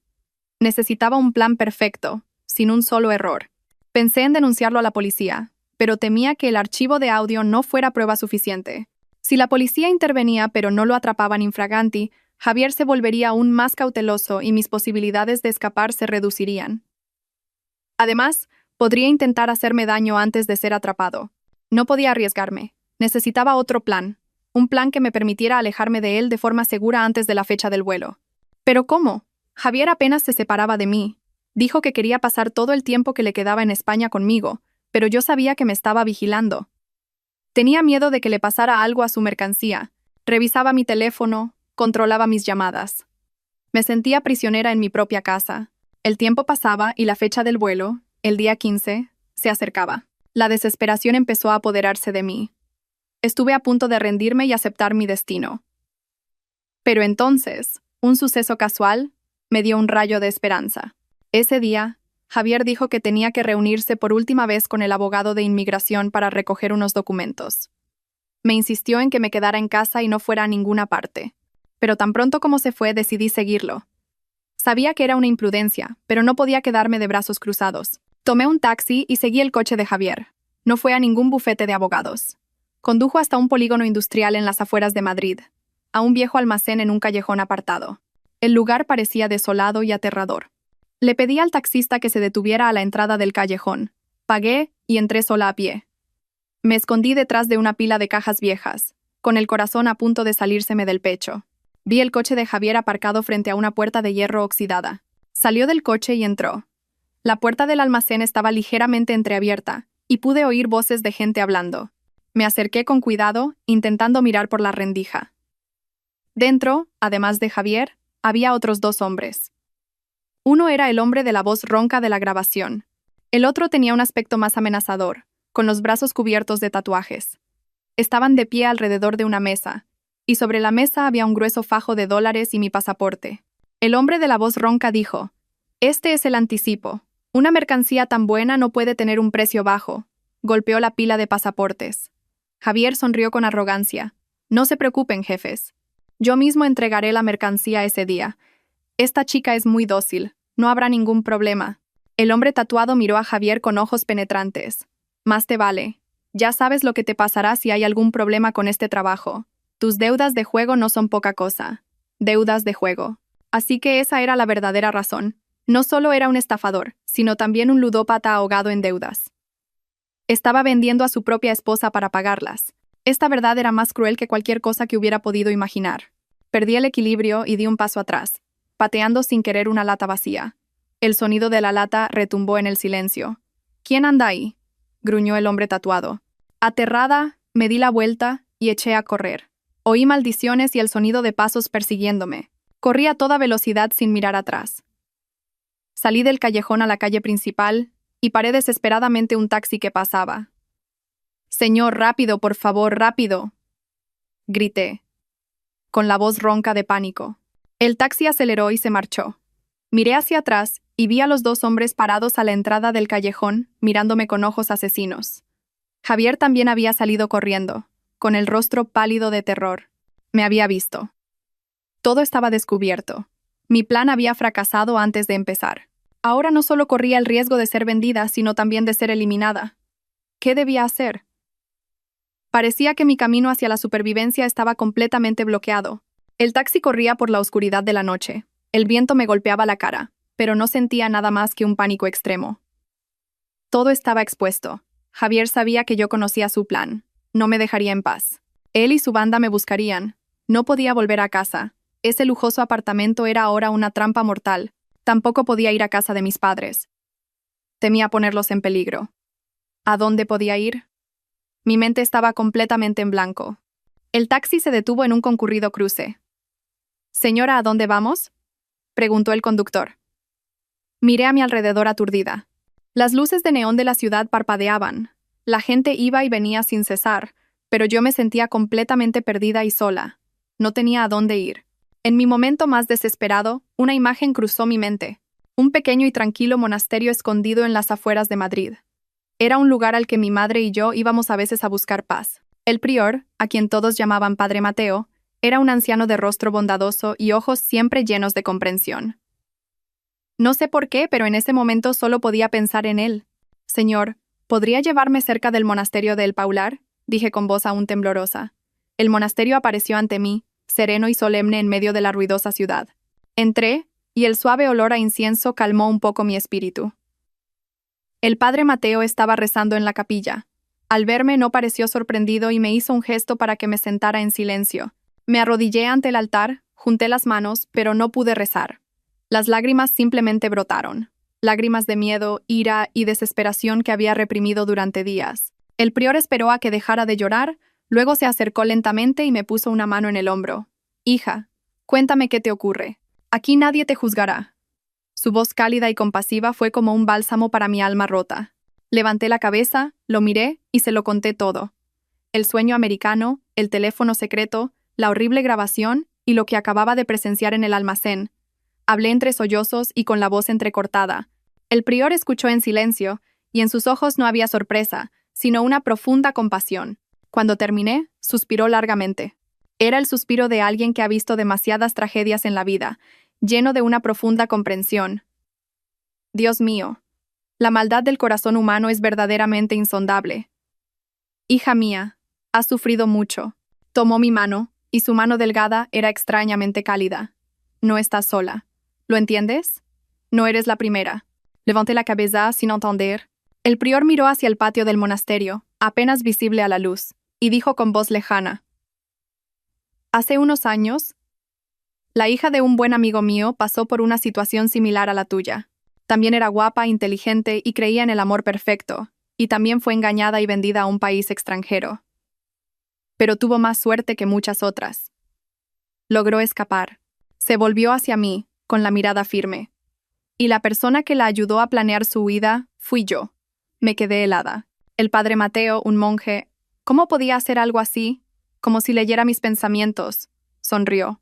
Necesitaba un plan perfecto, sin un solo error. Pensé en denunciarlo a la policía, pero temía que el archivo de audio no fuera prueba suficiente. Si la policía intervenía pero no lo atrapaban infraganti, Javier se volvería aún más cauteloso y mis posibilidades de escapar se reducirían. Además, podría intentar hacerme daño antes de ser atrapado. No podía arriesgarme. Necesitaba otro plan. Un plan que me permitiera alejarme de él de forma segura antes de la fecha del vuelo. ¿Pero cómo? Javier apenas se separaba de mí. Dijo que quería pasar todo el tiempo que le quedaba en España conmigo, pero yo sabía que me estaba vigilando. Tenía miedo de que le pasara algo a su mercancía. Revisaba mi teléfono, controlaba mis llamadas. Me sentía prisionera en mi propia casa. El tiempo pasaba y la fecha del vuelo, el día 15, se acercaba. La desesperación empezó a apoderarse de mí. Estuve a punto de rendirme y aceptar mi destino. Pero entonces, un suceso casual me dio un rayo de esperanza. Ese día, Javier dijo que tenía que reunirse por última vez con el abogado de inmigración para recoger unos documentos. Me insistió en que me quedara en casa y no fuera a ninguna parte. Pero tan pronto como se fue, decidí seguirlo. Sabía que era una imprudencia, pero no podía quedarme de brazos cruzados. Tomé un taxi y seguí el coche de Javier. No fue a ningún bufete de abogados. Condujo hasta un polígono industrial en las afueras de Madrid, a un viejo almacén en un callejón apartado. El lugar parecía desolado y aterrador. Le pedí al taxista que se detuviera a la entrada del callejón. Pagué y entré sola a pie. Me escondí detrás de una pila de cajas viejas, con el corazón a punto de salírseme del pecho. Vi el coche de Javier aparcado frente a una puerta de hierro oxidada. Salió del coche y entró. La puerta del almacén estaba ligeramente entreabierta, y pude oír voces de gente hablando. Me acerqué con cuidado, intentando mirar por la rendija. Dentro, además de Javier, había otros 2 hombres. Uno era el hombre de la voz ronca de la grabación. El otro tenía un aspecto más amenazador, con los brazos cubiertos de tatuajes. Estaban de pie alrededor de una mesa, y sobre la mesa había un grueso fajo de dólares y mi pasaporte. El hombre de la voz ronca dijo: «Este es el anticipo. Una mercancía tan buena no puede tener un precio bajo». Golpeó la pila de pasaportes. Javier sonrió con arrogancia. «No se preocupen, jefes. Yo mismo entregaré la mercancía ese día. Esta chica es muy dócil. No habrá ningún problema». El hombre tatuado miró a Javier con ojos penetrantes. «Más te vale. Ya sabes lo que te pasará si hay algún problema con este trabajo. Tus deudas de juego no son poca cosa. Deudas de juego». Así que esa era la verdadera razón. No solo era un estafador, sino también un ludópata ahogado en deudas. Estaba vendiendo a su propia esposa para pagarlas. Esta verdad era más cruel que cualquier cosa que hubiera podido imaginar. Perdí el equilibrio y di un paso atrás, pateando sin querer una lata vacía. El sonido de la lata retumbó en el silencio. «¿Quién anda ahí?», gruñó el hombre tatuado. Aterrada, me di la vuelta y eché a correr. Oí maldiciones y el sonido de pasos persiguiéndome. Corrí a toda velocidad sin mirar atrás. Salí del callejón a la calle principal y paré desesperadamente un taxi que pasaba. «Señor, rápido, por favor, rápido», grité, con la voz ronca de pánico. El taxi aceleró y se marchó. Miré hacia atrás y vi a los 2 hombres parados a la entrada del callejón, mirándome con ojos asesinos. Javier también había salido corriendo, con el rostro pálido de terror. Me había visto. Todo estaba descubierto. Mi plan había fracasado antes de empezar. Ahora no solo corría el riesgo de ser vendida, sino también de ser eliminada. ¿Qué debía hacer? Parecía que mi camino hacia la supervivencia estaba completamente bloqueado. El taxi corría por la oscuridad de la noche. El viento me golpeaba la cara, pero no sentía nada más que un pánico extremo. Todo estaba expuesto. Javier sabía que yo conocía su plan. No me dejaría en paz. Él y su banda me buscarían. No podía volver a casa. Ese lujoso apartamento era ahora una trampa mortal. Tampoco podía ir a casa de mis padres. Temía ponerlos en peligro. ¿A dónde podía ir? Mi mente estaba completamente en blanco. El taxi se detuvo en un concurrido cruce. «Señora, ¿a dónde vamos?», preguntó el conductor. Miré a mi alrededor aturdida. Las luces de neón de la ciudad parpadeaban. La gente iba y venía sin cesar, pero yo me sentía completamente perdida y sola. No tenía a dónde ir. En mi momento más desesperado, una imagen cruzó mi mente. Un pequeño y tranquilo monasterio escondido en las afueras de Madrid. Era un lugar al que mi madre y yo íbamos a veces a buscar paz. El prior, a quien todos llamaban Padre Mateo, era un anciano de rostro bondadoso y ojos siempre llenos de comprensión. No sé por qué, pero en ese momento solo podía pensar en él. «Señor, ¿podría llevarme cerca del monasterio de El Paular?», dije con voz aún temblorosa. El monasterio apareció ante mí, sereno y solemne en medio de la ruidosa ciudad. Entré, y el suave olor a incienso calmó un poco mi espíritu. El padre Mateo estaba rezando en la capilla. Al verme no pareció sorprendido y me hizo un gesto para que me sentara en silencio. Me arrodillé ante el altar, junté las manos, pero no pude rezar. Las lágrimas simplemente brotaron. Lágrimas de miedo, ira y desesperación que había reprimido durante días. El prior esperó a que dejara de llorar, luego se acercó lentamente y me puso una mano en el hombro. «Hija, cuéntame qué te ocurre. Aquí nadie te juzgará». Su voz cálida y compasiva fue como un bálsamo para mi alma rota. Levanté la cabeza, lo miré y se lo conté todo. El sueño americano, el teléfono secreto, la horrible grabación y lo que acababa de presenciar en el almacén. Hablé entre sollozos y con la voz entrecortada. El prior escuchó en silencio, y en sus ojos no había sorpresa, sino una profunda compasión. Cuando terminé, suspiró largamente. Era el suspiro de alguien que ha visto demasiadas tragedias en la vida, lleno de una profunda comprensión. Dios mío, la maldad del corazón humano es verdaderamente insondable. Hija mía, has sufrido mucho. Tomó mi mano, y su mano delgada era extrañamente cálida. No estás sola. ¿Lo entiendes? No eres la primera. Levanté la cabeza sin entender. El prior miró hacia el patio del monasterio, apenas visible a la luz, y dijo con voz lejana: «Hace unos años, la hija de un buen amigo mío pasó por una situación similar a la tuya. También era guapa, inteligente y creía en el amor perfecto, y también fue engañada y vendida a un país extranjero. Pero tuvo más suerte que muchas otras. Logró escapar. Se volvió hacia mí, con la mirada firme. Y la persona que la ayudó a planear su huida fui yo». Me quedé helada. El padre Mateo, un monje, ¿cómo podía hacer algo así? Como si leyera mis pensamientos. Sonrió.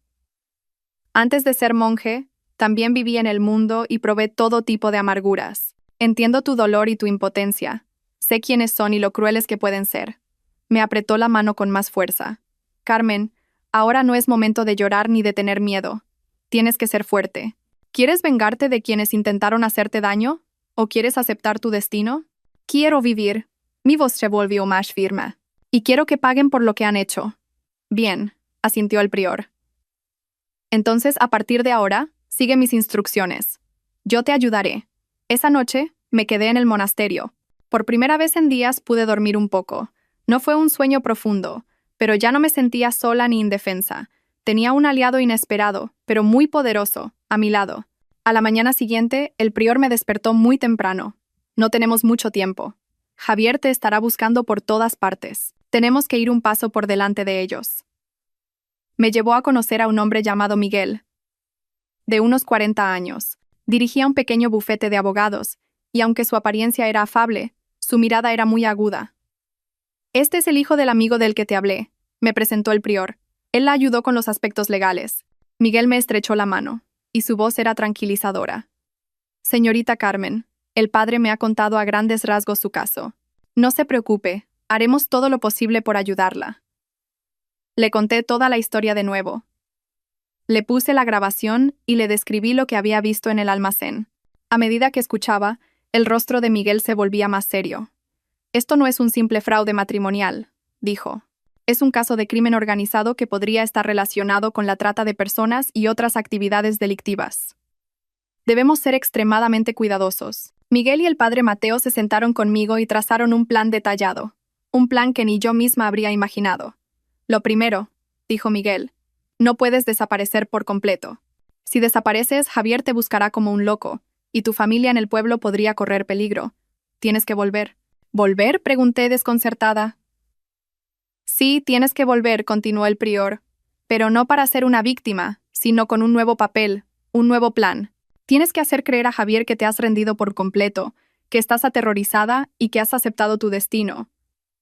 «Antes de ser monje, también viví en el mundo y probé todo tipo de amarguras. Entiendo tu dolor y tu impotencia. Sé quiénes son y lo crueles que pueden ser». Me apretó la mano con más fuerza. «Carmen, ahora no es momento de llorar ni de tener miedo. Tienes que ser fuerte. ¿Quieres vengarte de quienes intentaron hacerte daño? ¿O quieres aceptar tu destino?» «Quiero vivir». Mi voz se volvió más firme. «Y quiero que paguen por lo que han hecho». «Bien», asintió el prior. «Entonces, a partir de ahora, sigue mis instrucciones. Yo te ayudaré». Esa noche, me quedé en el monasterio. Por primera vez en días pude dormir un poco. No fue un sueño profundo, pero ya no me sentía sola ni indefensa. Tenía un aliado inesperado, pero muy poderoso, a mi lado. A la mañana siguiente, el prior me despertó muy temprano. «No tenemos mucho tiempo. Javier te estará buscando por todas partes. Tenemos que ir un paso por delante de ellos». Me llevó a conocer a un hombre llamado Miguel, de unos 40 años. Dirigía un pequeño bufete de abogados, y aunque su apariencia era afable, su mirada era muy aguda. «Este es el hijo del amigo del que te hablé», me presentó el prior. Él la ayudó con los aspectos legales. Miguel me estrechó la mano, y su voz era tranquilizadora. «Señorita Carmen, el padre me ha contado a grandes rasgos su caso. No se preocupe, haremos todo lo posible por ayudarla». Le conté toda la historia de nuevo. Le puse la grabación y le describí lo que había visto en el almacén. A medida que escuchaba, el rostro de Miguel se volvía más serio. Esto no es un simple fraude matrimonial, dijo. Es un caso de crimen organizado que podría estar relacionado con la trata de personas y otras actividades delictivas. Debemos ser extremadamente cuidadosos. Miguel y el padre Mateo se sentaron conmigo y trazaron un plan detallado. Un plan que ni yo misma habría imaginado. Lo primero, dijo Miguel, no puedes desaparecer por completo. Si desapareces, Javier te buscará como un loco, y tu familia en el pueblo podría correr peligro. Tienes que volver. ¿Volver?, pregunté desconcertada. Sí, tienes que volver, continuó el prior, pero no para ser una víctima, sino con un nuevo papel, un nuevo plan. Tienes que hacer creer a Javier que te has rendido por completo, que estás aterrorizada y que has aceptado tu destino.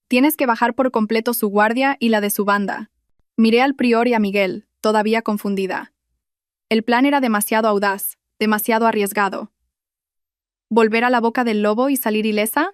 Tienes que bajar por completo su guardia y la de su banda. Miré al prior y a Miguel, todavía confundida. El plan era demasiado audaz, demasiado arriesgado. ¿Volver a la boca del lobo y salir ilesa?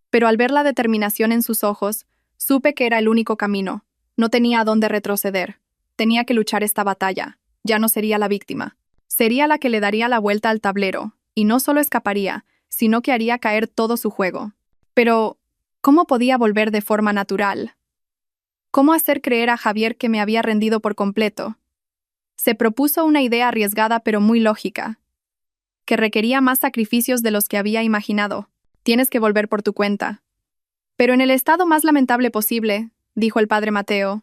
Pero al ver la determinación en sus ojos, supe que era el único camino. No tenía a dónde retroceder. Tenía que luchar esta batalla. Ya no sería la víctima. Sería la que le daría la vuelta al tablero, y no solo escaparía, sino que haría caer todo su juego. Pero, ¿cómo podía volver de forma natural? ¿Cómo hacer creer a Javier que me había rendido por completo? Se propuso una idea arriesgada pero muy lógica, que requería más sacrificios de los que había imaginado. Tienes que volver por tu cuenta. Pero en el estado más lamentable posible, dijo el padre Mateo.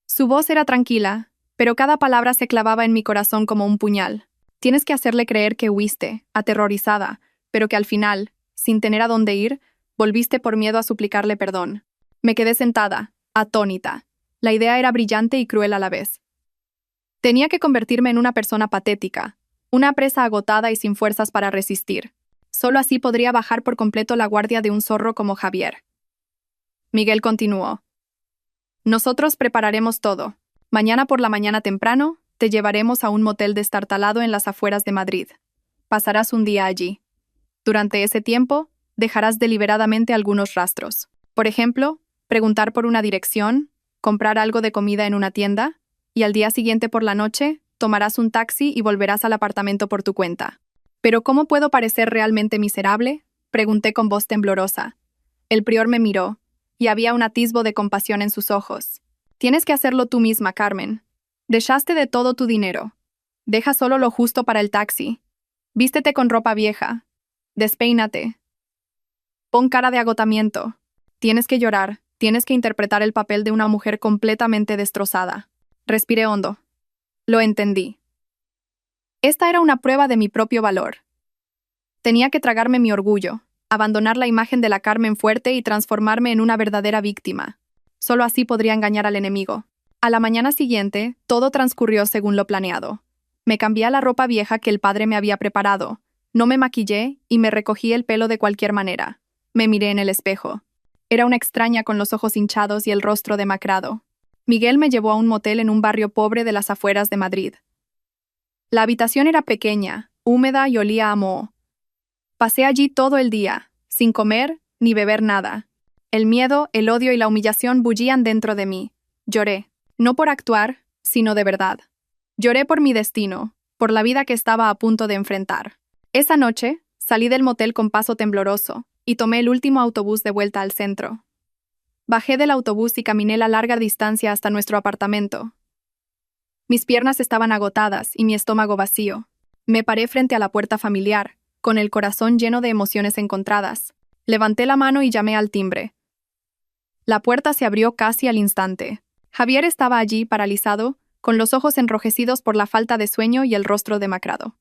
Su voz era tranquila, pero cada palabra se clavaba en mi corazón como un puñal. Tienes que hacerle creer que huiste, aterrorizada, pero que al final, sin tener a dónde ir, volviste por miedo a suplicarle perdón. Me quedé sentada, atónita. La idea era brillante y cruel a la vez. Tenía que convertirme en una persona patética, una presa agotada y sin fuerzas para resistir. Solo así podría bajar por completo la guardia de un zorro como Javier. Miguel continuó. Nosotros prepararemos todo. Mañana por la mañana temprano, te llevaremos a un motel destartalado en las afueras de Madrid. Pasarás un día allí. Durante ese tiempo, dejarás deliberadamente algunos rastros. Por ejemplo, preguntar por una dirección, comprar algo de comida en una tienda, y al día siguiente por la noche, tomarás un taxi y volverás al apartamento por tu cuenta. ¿Pero cómo puedo parecer realmente miserable?, pregunté con voz temblorosa. El prior me miró, y había un atisbo de compasión en sus ojos. Tienes que hacerlo tú misma, Carmen. Dejaste de todo tu dinero. Deja solo lo justo para el taxi. Vístete con ropa vieja. Despeínate. Pon cara de agotamiento. Tienes que llorar, tienes que interpretar el papel de una mujer completamente destrozada. Respiré hondo. Lo entendí. Esta era una prueba de mi propio valor. Tenía que tragarme mi orgullo, abandonar la imagen de la Carmen fuerte y transformarme en una verdadera víctima. Solo así podría engañar al enemigo. A la mañana siguiente, todo transcurrió según lo planeado. Me cambié a la ropa vieja que el padre me había preparado, no me maquillé y me recogí el pelo de cualquier manera. Me miré en el espejo. Era una extraña con los ojos hinchados y el rostro demacrado. Miguel me llevó a un motel en un barrio pobre de las afueras de Madrid. La habitación era pequeña, húmeda y olía a moho. Pasé allí todo el día, sin comer ni beber nada. El miedo, el odio y la humillación bullían dentro de mí. Lloré, no por actuar, sino de verdad. Lloré por mi destino, por la vida que estaba a punto de enfrentar. Esa noche, salí del motel con paso tembloroso y tomé el último autobús de vuelta al centro. Bajé del autobús y caminé la larga distancia hasta nuestro apartamento. Mis piernas estaban agotadas y mi estómago vacío. Me paré frente a la puerta familiar, con el corazón lleno de emociones encontradas. Levanté la mano y llamé al timbre. La puerta se abrió casi al instante. Javier estaba allí, paralizado, con los ojos enrojecidos por la falta de sueño y el rostro demacrado.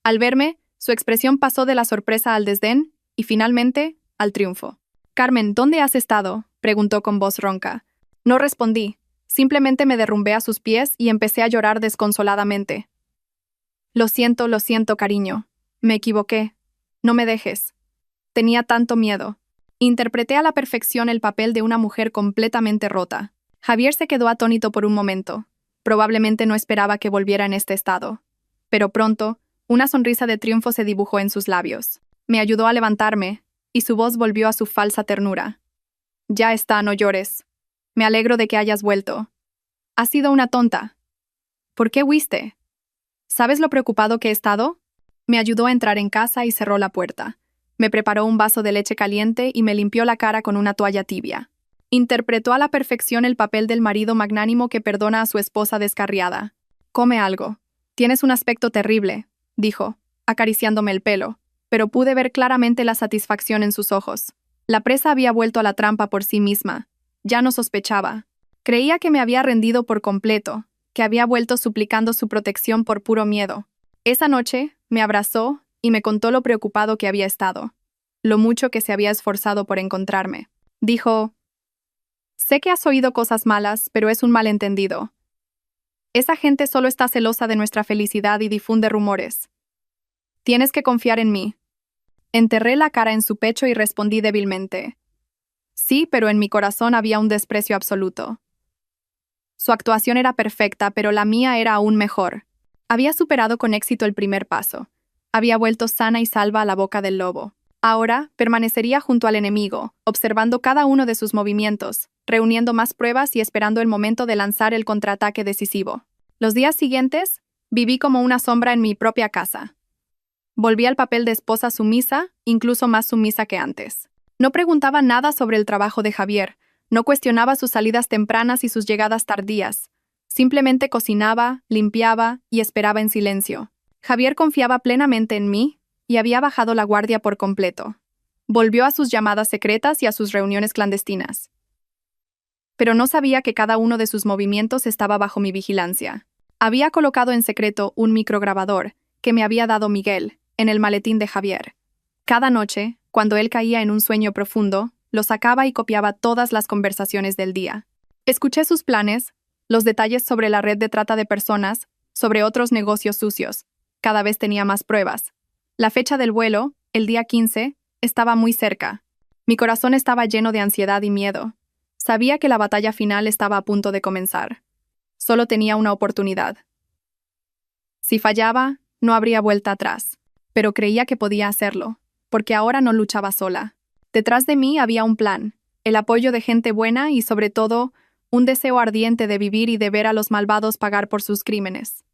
Al verme, su expresión pasó de la sorpresa al desdén y, finalmente, al triunfo. «Carmen, ¿dónde has estado?», preguntó con voz ronca. No respondí, simplemente me derrumbé a sus pies y empecé a llorar desconsoladamente. Lo siento, cariño. Me equivoqué. No me dejes. Tenía tanto miedo. Interpreté a la perfección el papel de una mujer completamente rota. Javier se quedó atónito por un momento. Probablemente no esperaba que volviera en este estado. Pero pronto, una sonrisa de triunfo se dibujó en sus labios. Me ayudó a levantarme, y su voz volvió a su falsa ternura. Ya está, no llores. Me alegro de que hayas vuelto. Has sido una tonta. ¿Por qué huiste? ¿Sabes lo preocupado que he estado? Me ayudó a entrar en casa y cerró la puerta. Me preparó un vaso de leche caliente y me limpió la cara con una toalla tibia. Interpretó a la perfección el papel del marido magnánimo que perdona a su esposa descarriada. «Come algo. Tienes un aspecto terrible», dijo, acariciándome el pelo, pero pude ver claramente la satisfacción en sus ojos. La presa había vuelto a la trampa por sí misma. Ya no sospechaba. Creía que me había rendido por completo, que había vuelto suplicando su protección por puro miedo. Esa noche, me abrazó y me contó lo preocupado que había estado, lo mucho que se había esforzado por encontrarme. Dijo: «Sé que has oído cosas malas, pero es un malentendido. Esa gente solo está celosa de nuestra felicidad y difunde rumores. Tienes que confiar en mí». Enterré la cara en su pecho y respondí débilmente: «Sí, pero en mi corazón había un desprecio absoluto». Su actuación era perfecta, pero la mía era aún mejor. Había superado con éxito el primer paso. Había vuelto sana y salva a la boca del lobo. Ahora, permanecería junto al enemigo, observando cada uno de sus movimientos, reuniendo más pruebas y esperando el momento de lanzar el contraataque decisivo. Los días siguientes, viví como una sombra en mi propia casa. Volví al papel de esposa sumisa, incluso más sumisa que antes. No preguntaba nada sobre el trabajo de Javier, no cuestionaba sus salidas tempranas y sus llegadas tardías. Simplemente cocinaba, limpiaba y esperaba en silencio. Javier confiaba plenamente en mí y había bajado la guardia por completo. Volvió a sus llamadas secretas y a sus reuniones clandestinas. Pero no sabía que cada uno de sus movimientos estaba bajo mi vigilancia. Había colocado en secreto un micrograbador que me había dado Miguel en el maletín de Javier. Cada noche, cuando él caía en un sueño profundo, lo sacaba y copiaba todas las conversaciones del día. Escuché sus planes, los detalles sobre la red de trata de personas, sobre otros negocios sucios. Cada vez tenía más pruebas. La fecha del vuelo, el día 15, estaba muy cerca. Mi corazón estaba lleno de ansiedad y miedo. Sabía que la batalla final estaba a punto de comenzar. Solo tenía una oportunidad. Si fallaba, no habría vuelta atrás. Pero creía que podía hacerlo, porque ahora no luchaba sola. Detrás de mí había un plan, el apoyo de gente buena y, sobre todo, un deseo ardiente de vivir y de ver a los malvados pagar por sus crímenes.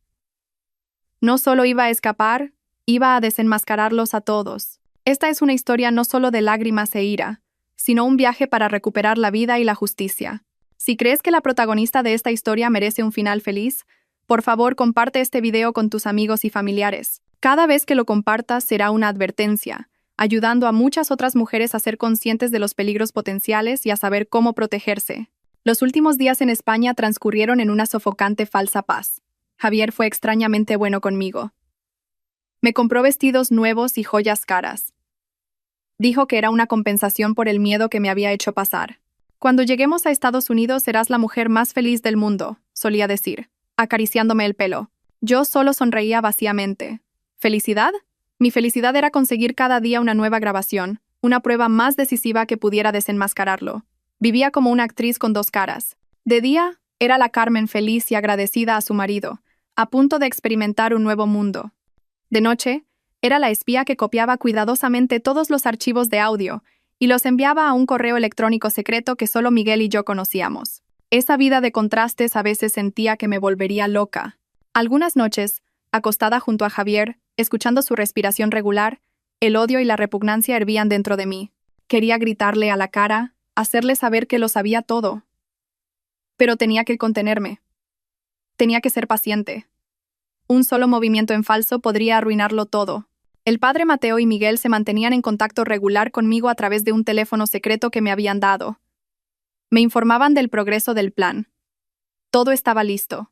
No solo iba a escapar, iba a desenmascararlos a todos. Esta es una historia no solo de lágrimas e ira, sino un viaje para recuperar la vida y la justicia. Si crees que la protagonista de esta historia merece un final feliz, por favor comparte este video con tus amigos y familiares. Cada vez que lo compartas será una advertencia, ayudando a muchas otras mujeres a ser conscientes de los peligros potenciales y a saber cómo protegerse. Los últimos días en España transcurrieron en una sofocante falsa paz. Javier fue extrañamente bueno conmigo. Me compró vestidos nuevos y joyas caras. Dijo que era una compensación por el miedo que me había hecho pasar. «Cuando lleguemos a Estados Unidos serás la mujer más feliz del mundo», solía decir, acariciándome el pelo. Yo solo sonreía vacíamente. ¿Felicidad? Mi felicidad era conseguir cada día una nueva grabación, una prueba más decisiva que pudiera desenmascararlo. Vivía como una actriz con dos caras. De día, era la Carmen feliz y agradecida a su marido, a punto de experimentar un nuevo mundo. De noche, era la espía que copiaba cuidadosamente todos los archivos de audio y los enviaba a un correo electrónico secreto que solo Miguel y yo conocíamos. Esa vida de contrastes a veces sentía que me volvería loca. Algunas noches, acostada junto a Javier, escuchando su respiración regular, el odio y la repugnancia hervían dentro de mí. Quería gritarle a la cara, hacerle saber que lo sabía todo. Pero tenía que contenerme. Tenía que ser paciente. Un solo movimiento en falso podría arruinarlo todo. El padre Mateo y Miguel se mantenían en contacto regular conmigo a través de un teléfono secreto que me habían dado. Me informaban del progreso del plan. Todo estaba listo.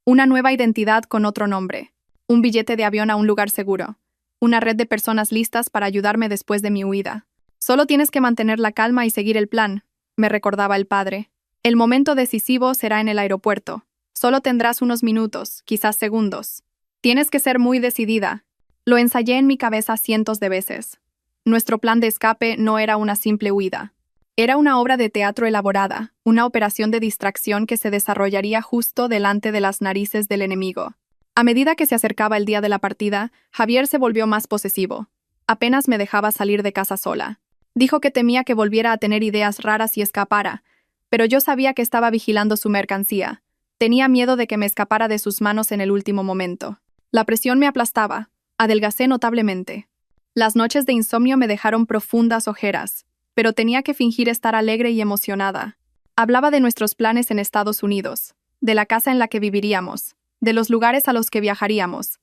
Una nueva identidad con otro nombre. Un billete de avión a un lugar seguro. Una red de personas listas para ayudarme después de mi huida. «Solo tienes que mantener la calma y seguir el plan», me recordaba el padre. «El momento decisivo será en el aeropuerto. Solo tendrás unos minutos, quizás segundos. Tienes que ser muy decidida». Lo ensayé en mi cabeza cientos de veces. Nuestro plan de escape no era una simple huida. Era una obra de teatro elaborada, una operación de distracción que se desarrollaría justo delante de las narices del enemigo. A medida que se acercaba el día de la partida, Javier se volvió más posesivo. Apenas me dejaba salir de casa sola. Dijo que temía que volviera a tener ideas raras y escapara, pero yo sabía que estaba vigilando su mercancía. Tenía miedo de que me escapara de sus manos en el último momento. La presión me aplastaba. Adelgacé notablemente. Las noches de insomnio me dejaron profundas ojeras, pero tenía que fingir estar alegre y emocionada. Hablaba de nuestros planes en Estados Unidos, de la casa en la que viviríamos, de los lugares a los que viajaríamos.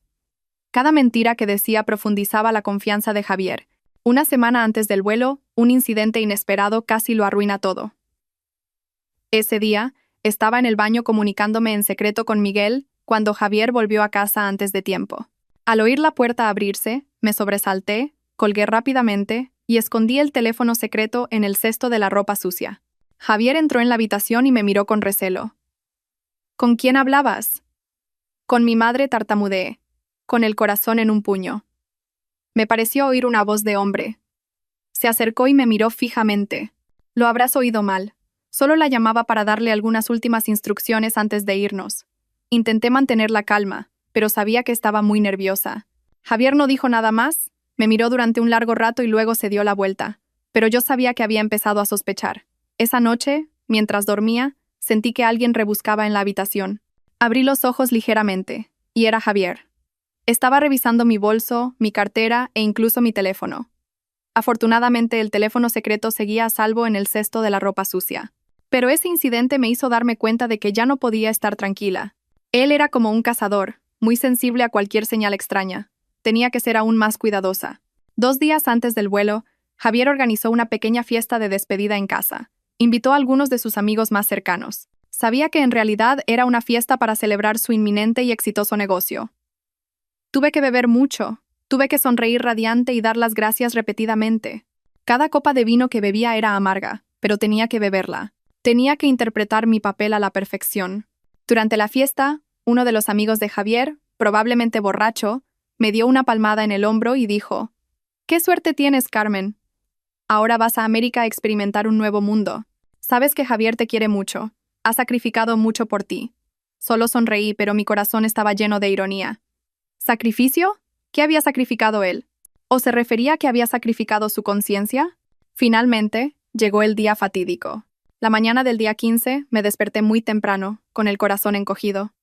Cada mentira que decía profundizaba la confianza de Javier. Una semana antes del vuelo, un incidente inesperado casi lo arruina todo. Ese día, estaba en el baño comunicándome en secreto con Miguel cuando Javier volvió a casa antes de tiempo. Al oír la puerta abrirse, me sobresalté, colgué rápidamente y escondí el teléfono secreto en el cesto de la ropa sucia. Javier entró en la habitación y me miró con recelo. ¿Con quién hablabas? Con mi madre, tartamudeé, con el corazón en un puño. Me pareció oír una voz de hombre. Se acercó y me miró fijamente. Lo habrás oído mal. Solo la llamaba para darle algunas últimas instrucciones antes de irnos. Intenté mantener la calma, pero sabía que estaba muy nerviosa. Javier no dijo nada más, me miró durante un largo rato y luego se dio la vuelta. Pero yo sabía que había empezado a sospechar. Esa noche, mientras dormía, sentí que alguien rebuscaba en la habitación. Abrí los ojos ligeramente, y era Javier. Estaba revisando mi bolso, mi cartera e incluso mi teléfono. Afortunadamente, el teléfono secreto seguía a salvo en el cesto de la ropa sucia. Pero ese incidente me hizo darme cuenta de que ya no podía estar tranquila. Él era como un cazador, muy sensible a cualquier señal extraña. Tenía que ser aún más cuidadosa. 2 días antes del vuelo, Javier organizó una pequeña fiesta de despedida en casa. Invitó a algunos de sus amigos más cercanos. Sabía que en realidad era una fiesta para celebrar su inminente y exitoso negocio. Tuve que beber mucho, tuve que sonreír radiante y dar las gracias repetidamente. Cada copa de vino que bebía era amarga, pero tenía que beberla. Tenía que interpretar mi papel a la perfección. Durante la fiesta, uno de los amigos de Javier, probablemente borracho, me dio una palmada en el hombro y dijo: «¡Qué suerte tienes, Carmen! Ahora vas a América a experimentar un nuevo mundo. Sabes que Javier te quiere mucho. Ha sacrificado mucho por ti». Solo sonreí, pero mi corazón estaba lleno de ironía. ¿Sacrificio? ¿Qué había sacrificado él? ¿O se refería a que había sacrificado su conciencia? Finalmente, llegó el día fatídico. La mañana del día 15 me desperté muy temprano, con el corazón encogido.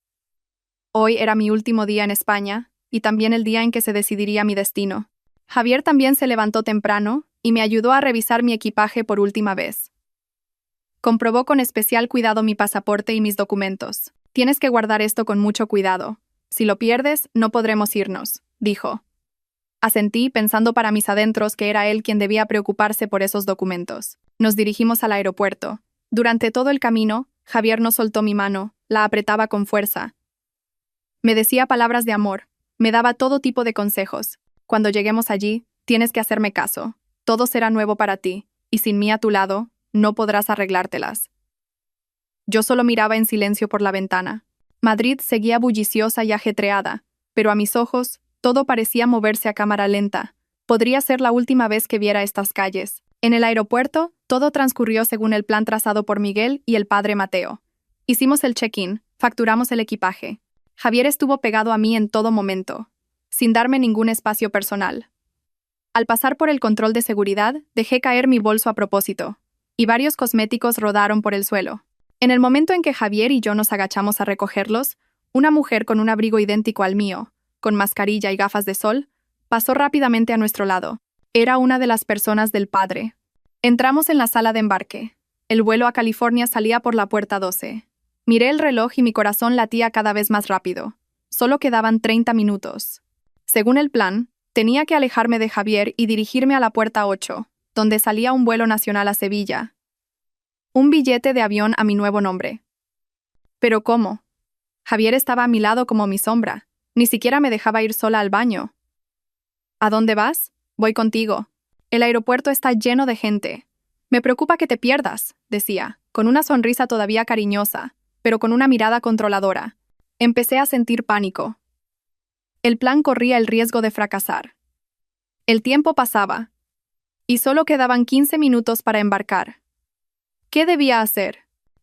Hoy era mi último día en España, y también el día en que se decidiría mi destino. Javier también se levantó temprano y me ayudó a revisar mi equipaje por última vez. Comprobó con especial cuidado mi pasaporte y mis documentos. «Tienes que guardar esto con mucho cuidado. Si lo pierdes, no podremos irnos», dijo. Asentí, pensando para mis adentros que era él quien debía preocuparse por esos documentos. Nos dirigimos al aeropuerto. Durante todo el camino, Javier no soltó mi mano, la apretaba con fuerza. Me decía palabras de amor, me daba todo tipo de consejos. «Cuando lleguemos allí, tienes que hacerme caso. Todo será nuevo para ti, y sin mí a tu lado, no podrás arreglártelas». Yo solo miraba en silencio por la ventana. Madrid seguía bulliciosa y ajetreada, pero a mis ojos, todo parecía moverse a cámara lenta. Podría ser la última vez que viera estas calles. En el aeropuerto, todo transcurrió según el plan trazado por Miguel y el padre Mateo. Hicimos el check-in, facturamos el equipaje. Javier estuvo pegado a mí en todo momento, sin darme ningún espacio personal. Al pasar por el control de seguridad, dejé caer mi bolso a propósito, y varios cosméticos rodaron por el suelo. En el momento en que Javier y yo nos agachamos a recogerlos, una mujer con un abrigo idéntico al mío, con mascarilla y gafas de sol, pasó rápidamente a nuestro lado. Era una de las personas del padre. Entramos en la sala de embarque. El vuelo a California salía por la puerta 12. Miré el reloj y mi corazón latía cada vez más rápido. Solo quedaban 30 minutos. Según el plan, tenía que alejarme de Javier y dirigirme a la puerta 8, donde salía un vuelo nacional a Sevilla. Un billete de avión a mi nuevo nombre. ¿Pero cómo? Javier estaba a mi lado como mi sombra. Ni siquiera me dejaba ir sola al baño. ¿A dónde vas? Voy contigo. El aeropuerto está lleno de gente. Me preocupa que te pierdas, decía, con una sonrisa todavía cariñosa, pero con una mirada controladora. Empecé a sentir pánico. El plan corría el riesgo de fracasar. El tiempo pasaba, y solo quedaban 15 minutos para embarcar. ¿Qué debía hacer?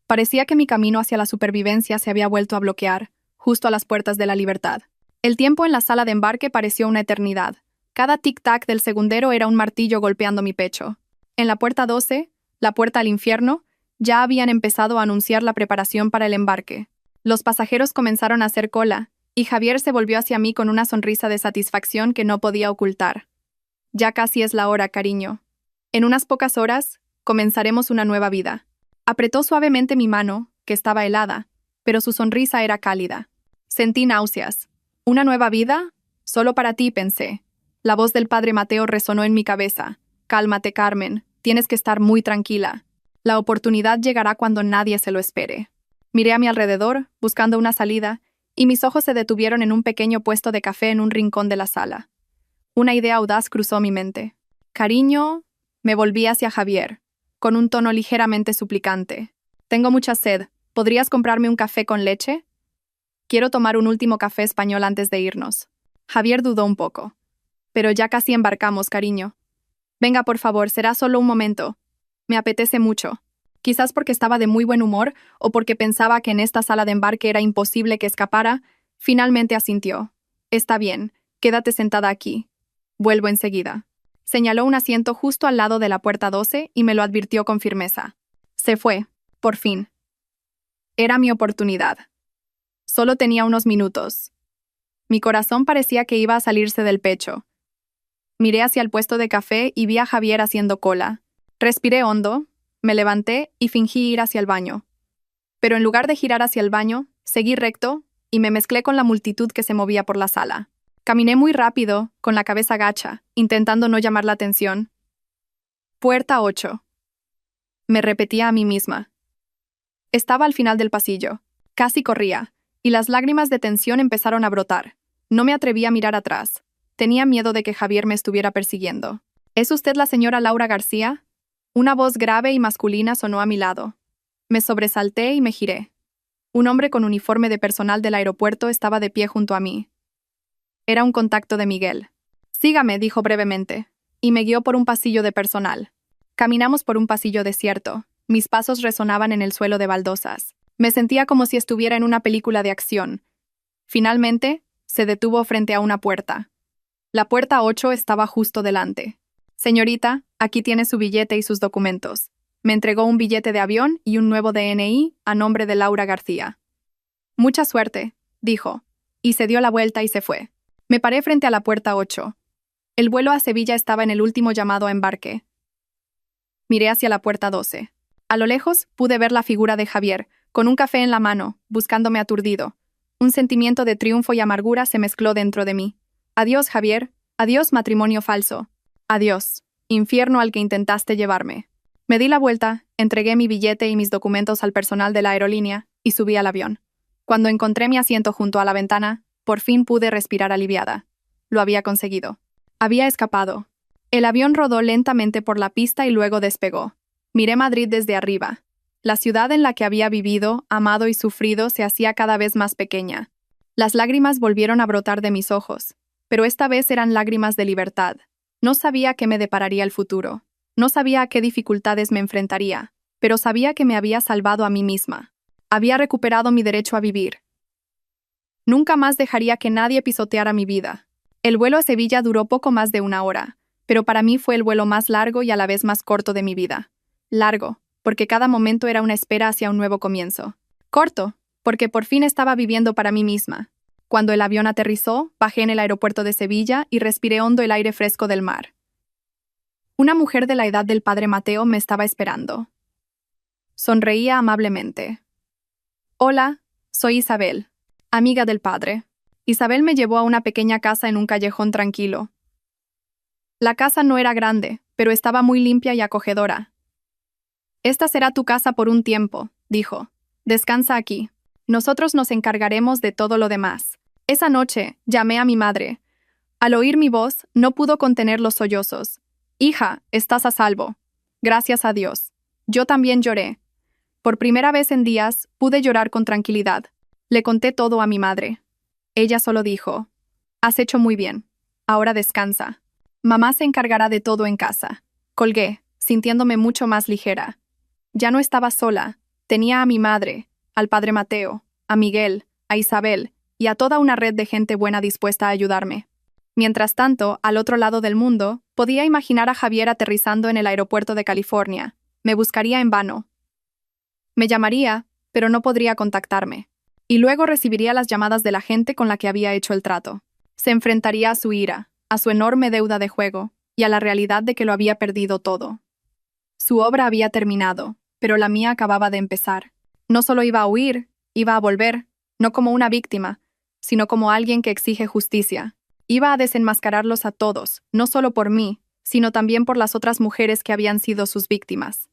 Parecía que mi camino hacia la supervivencia se había vuelto a bloquear, justo a las puertas de la libertad. El tiempo en la sala de embarque pareció una eternidad. Cada tic-tac del segundero era un martillo golpeando mi pecho. En la puerta 12, la puerta al infierno, ya habían empezado a anunciar la preparación para el embarque. Los pasajeros comenzaron a hacer cola, Y Javier se volvió hacia mí con una sonrisa de satisfacción que no podía ocultar. Ya casi es la hora, cariño. En unas pocas horas, comenzaremos una nueva vida. Apretó suavemente mi mano, que estaba helada, pero su sonrisa era cálida. Sentí náuseas. ¿Una nueva vida? Solo para ti, pensé. La voz del padre Mateo resonó en mi cabeza. Cálmate, Carmen. Tienes que estar muy tranquila. La oportunidad llegará cuando nadie se lo espere. Miré a mi alrededor, buscando una salida, y mis ojos se detuvieron en un pequeño puesto de café en un rincón de la sala. Una idea audaz cruzó mi mente. Cariño, me volví hacia Javier, con un tono ligeramente suplicante. Tengo mucha sed. ¿Podrías comprarme un café con leche? Quiero tomar un último café español antes de irnos. Javier dudó un poco. Pero ya casi embarcamos, cariño. Venga, por favor, será solo un momento. Me apetece mucho. Quizás porque estaba de muy buen humor o porque pensaba que en esta sala de embarque era imposible que escapara, finalmente asintió. Está bien, quédate sentada aquí. Vuelvo enseguida. Señaló un asiento justo al lado de la puerta 12 y me lo advirtió con firmeza. Se fue, por fin. Era mi oportunidad. Solo tenía unos minutos. Mi corazón parecía que iba a salirse del pecho. Miré hacia el puesto de café y vi a Javier haciendo cola. Respiré hondo, me levanté y fingí ir hacia el baño. Pero en lugar de girar hacia el baño, seguí recto y me mezclé con la multitud que se movía por la sala. Caminé muy rápido, con la cabeza gacha, intentando no llamar la atención. Puerta 8. Me repetía a mí misma. Estaba al final del pasillo. Casi corría, y las lágrimas de tensión empezaron a brotar. No me atreví a mirar atrás. Tenía miedo de que Javier me estuviera persiguiendo. ¿Es usted la señora Laura García? Una voz grave y masculina sonó a mi lado. Me sobresalté y me giré. Un hombre con uniforme de personal del aeropuerto estaba de pie junto a mí. Era un contacto de Miguel. Sígame, dijo brevemente, y me guió por un pasillo de personal. Caminamos por un pasillo desierto. Mis pasos resonaban en el suelo de baldosas. Me sentía como si estuviera en una película de acción. Finalmente, se detuvo frente a una puerta. La puerta 8 estaba justo delante. Señorita, aquí tiene su billete y sus documentos. Me entregó un billete de avión y un nuevo DNI a nombre de Laura García. Mucha suerte, dijo, y se dio la vuelta y se fue. Me paré frente a la puerta 8. El vuelo a Sevilla estaba en el último llamado a embarque. Miré hacia la puerta 12. A lo lejos pude ver la figura de Javier, con un café en la mano, buscándome aturdido. Un sentimiento de triunfo y amargura se mezcló dentro de mí. Adiós, Javier. Adiós, matrimonio falso. Adiós, infierno al que intentaste llevarme. Me di la vuelta, entregué mi billete y mis documentos al personal de la aerolínea y subí al avión. Cuando encontré mi asiento junto a la ventana, por fin pude respirar aliviada. Lo había conseguido. Había escapado. El avión rodó lentamente por la pista y luego despegó. Miré Madrid desde arriba. La ciudad en la que había vivido, amado y sufrido se hacía cada vez más pequeña. Las lágrimas volvieron a brotar de mis ojos, pero esta vez eran lágrimas de libertad. No sabía qué me depararía el futuro. No sabía a qué dificultades me enfrentaría, pero sabía que me había salvado a mí misma. Había recuperado mi derecho a vivir. Nunca más dejaría que nadie pisoteara mi vida. El vuelo a Sevilla duró poco más de 1 hora, pero para mí fue el vuelo más largo y a la vez más corto de mi vida. Largo, porque cada momento era una espera hacia un nuevo comienzo. Corto, porque por fin estaba viviendo para mí misma. Cuando el avión aterrizó, bajé en el aeropuerto de Sevilla y respiré hondo el aire fresco del mar. Una mujer de la edad del padre Mateo me estaba esperando. Sonreía amablemente. Hola, soy Isabel, amiga del padre. Isabel me llevó a una pequeña casa en un callejón tranquilo. La casa no era grande, pero estaba muy limpia y acogedora. Esta será tu casa por un tiempo, dijo. Descansa aquí. Nosotros nos encargaremos de todo lo demás. Esa noche, llamé a mi madre. Al oír mi voz, no pudo contener los sollozos. Hija, estás a salvo. Gracias a Dios. Yo también lloré. Por primera vez en días, pude llorar con tranquilidad. Le conté todo a mi madre. Ella solo dijo, has hecho muy bien. Ahora descansa. Mamá se encargará de todo en casa. Colgué, sintiéndome mucho más ligera. Ya no estaba sola. Tenía a mi madre, al padre Mateo, a Miguel, a Isabel y a toda una red de gente buena dispuesta a ayudarme. Mientras tanto, al otro lado del mundo, podía imaginar a Javier aterrizando en el aeropuerto de California. Me buscaría en vano. Me llamaría, pero no podría contactarme. y luego recibiría las llamadas de la gente con la que había hecho el trato. Se enfrentaría a su ira, a su enorme deuda de juego, y a la realidad de que lo había perdido todo. Su obra había terminado, pero la mía acababa de empezar. No solo iba a huir, iba a volver, no como una víctima, sino como alguien que exige justicia. Iba a desenmascararlos a todos, no solo por mí, sino también por las otras mujeres que habían sido sus víctimas.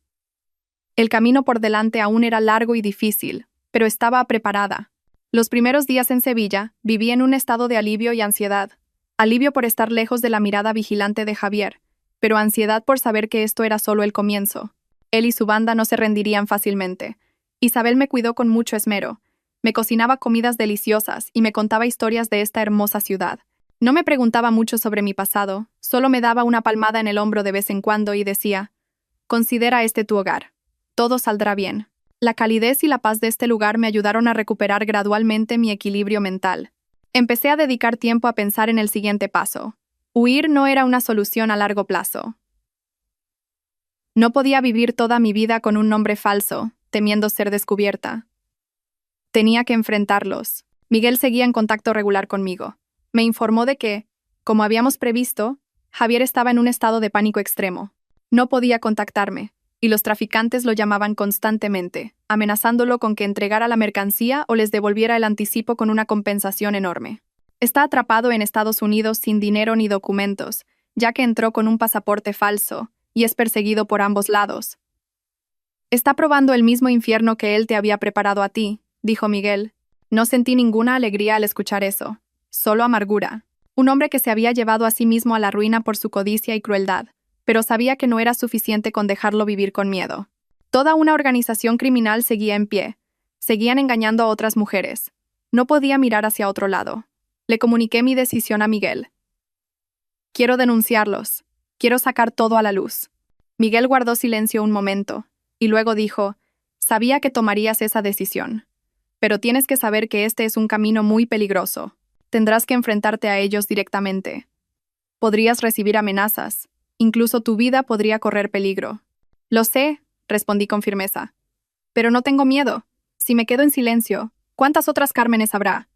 El camino por delante aún era largo y difícil, pero estaba preparada. Los primeros días en Sevilla, viví en un estado de alivio y ansiedad. Alivio por estar lejos de la mirada vigilante de Javier, pero ansiedad por saber que esto era solo el comienzo. Él y su banda no se rendirían fácilmente. Isabel me cuidó con mucho esmero. Me cocinaba comidas deliciosas y me contaba historias de esta hermosa ciudad. No me preguntaba mucho sobre mi pasado, solo me daba una palmada en el hombro de vez en cuando y decía: «Considera este tu hogar. Todo saldrá bien». La calidez y la paz de este lugar me ayudaron a recuperar gradualmente mi equilibrio mental. Empecé a dedicar tiempo a pensar en el siguiente paso. Huir no era una solución a largo plazo. No podía vivir toda mi vida con un nombre falso, temiendo ser descubierta. Tenía que enfrentarlos. Miguel seguía en contacto regular conmigo. Me informó de que, como habíamos previsto, Javier estaba en un estado de pánico extremo. No podía contactarme, y los traficantes lo llamaban constantemente, amenazándolo con que entregara la mercancía o les devolviera el anticipo con una compensación enorme. Está atrapado en Estados Unidos sin dinero ni documentos, ya que entró con un pasaporte falso, y es perseguido por ambos lados. «Está probando el mismo infierno que él te había preparado a ti», dijo Miguel. No sentí ninguna alegría al escuchar eso, solo amargura. Un hombre que se había llevado a sí mismo a la ruina por su codicia y crueldad, pero sabía que no era suficiente con dejarlo vivir con miedo. Toda una organización criminal seguía en pie. Seguían engañando a otras mujeres. No podía mirar hacia otro lado. Le comuniqué mi decisión a Miguel. «Quiero denunciarlos. Quiero sacar todo a la luz». Miguel guardó silencio un momento, y luego dijo: «Sabía que tomarías esa decisión. Pero tienes que saber que este es un camino muy peligroso. Tendrás que enfrentarte a ellos directamente. Podrías recibir amenazas. Incluso tu vida podría correr peligro». «Lo sé», respondí con firmeza. «Pero no tengo miedo. Si me quedo en silencio, ¿cuántas otras Cármenes habrá?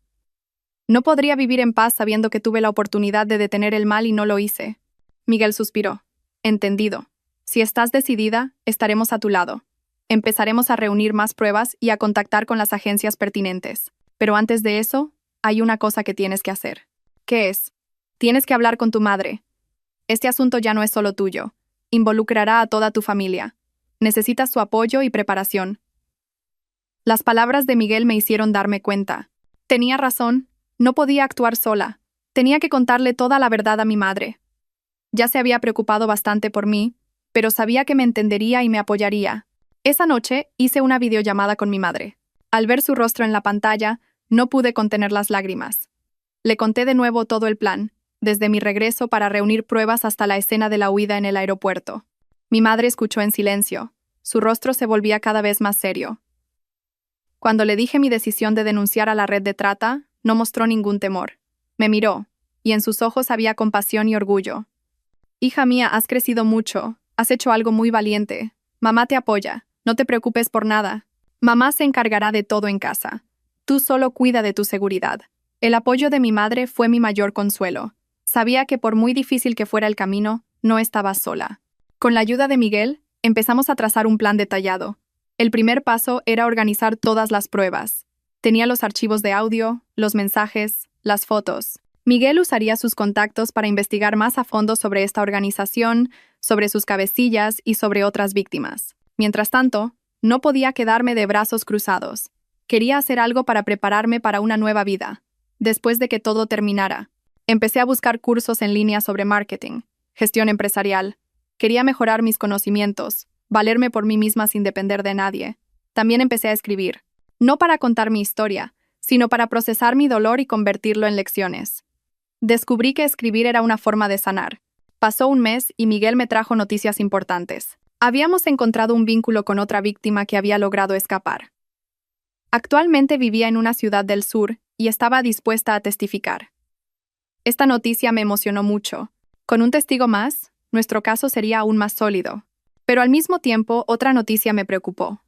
No podría vivir en paz sabiendo que tuve la oportunidad de detener el mal y no lo hice». Miguel suspiró. «Entendido. Si estás decidida, estaremos a tu lado. Empezaremos a reunir más pruebas y a contactar con las agencias pertinentes. Pero antes de eso, hay una cosa que tienes que hacer». «¿Qué es?» «Tienes que hablar con tu madre. Este asunto ya no es solo tuyo. Involucrará a toda tu familia. Necesitas su apoyo y preparación». Las palabras de Miguel me hicieron darme cuenta. Tenía razón. No podía actuar sola. Tenía que contarle toda la verdad a mi madre. Ya se había preocupado bastante por mí, pero sabía que me entendería y me apoyaría. Esa noche hice una videollamada con mi madre. Al ver su rostro en la pantalla, no pude contener las lágrimas. Le conté de nuevo todo el plan, desde mi regreso para reunir pruebas hasta la escena de la huida en el aeropuerto. Mi madre escuchó en silencio. Su rostro se volvía cada vez más serio. Cuando le dije mi decisión de denunciar a la red de trata, no mostró ningún temor. Me miró, y en sus ojos había compasión y orgullo. «Hija mía, has crecido mucho. Has hecho algo muy valiente. Mamá te apoya. No te preocupes por nada. Mamá se encargará de todo en casa. Tú solo cuida de tu seguridad». El apoyo de mi madre fue mi mayor consuelo. Sabía que por muy difícil que fuera el camino, no estaba sola. Con la ayuda de Miguel, empezamos a trazar un plan detallado. El primer paso era organizar todas las pruebas. Tenía los archivos de audio, los mensajes, las fotos. Miguel usaría sus contactos para investigar más a fondo sobre esta organización, sobre sus cabecillas y sobre otras víctimas. Mientras tanto, no podía quedarme de brazos cruzados. Quería hacer algo para prepararme para una nueva vida. Después de que todo terminara, empecé a buscar cursos en línea sobre marketing, gestión empresarial. Quería mejorar mis conocimientos, valerme por mí misma sin depender de nadie. También empecé a escribir, no para contar mi historia, sino para procesar mi dolor y convertirlo en lecciones. Descubrí que escribir era una forma de sanar. Pasó un mes y Miguel me trajo noticias importantes. Habíamos encontrado un vínculo con otra víctima que había logrado escapar. Actualmente vivía en una ciudad del sur y estaba dispuesta a testificar. Esta noticia me emocionó mucho. Con un testigo más, nuestro caso sería aún más sólido. Pero al mismo tiempo, otra noticia me preocupó.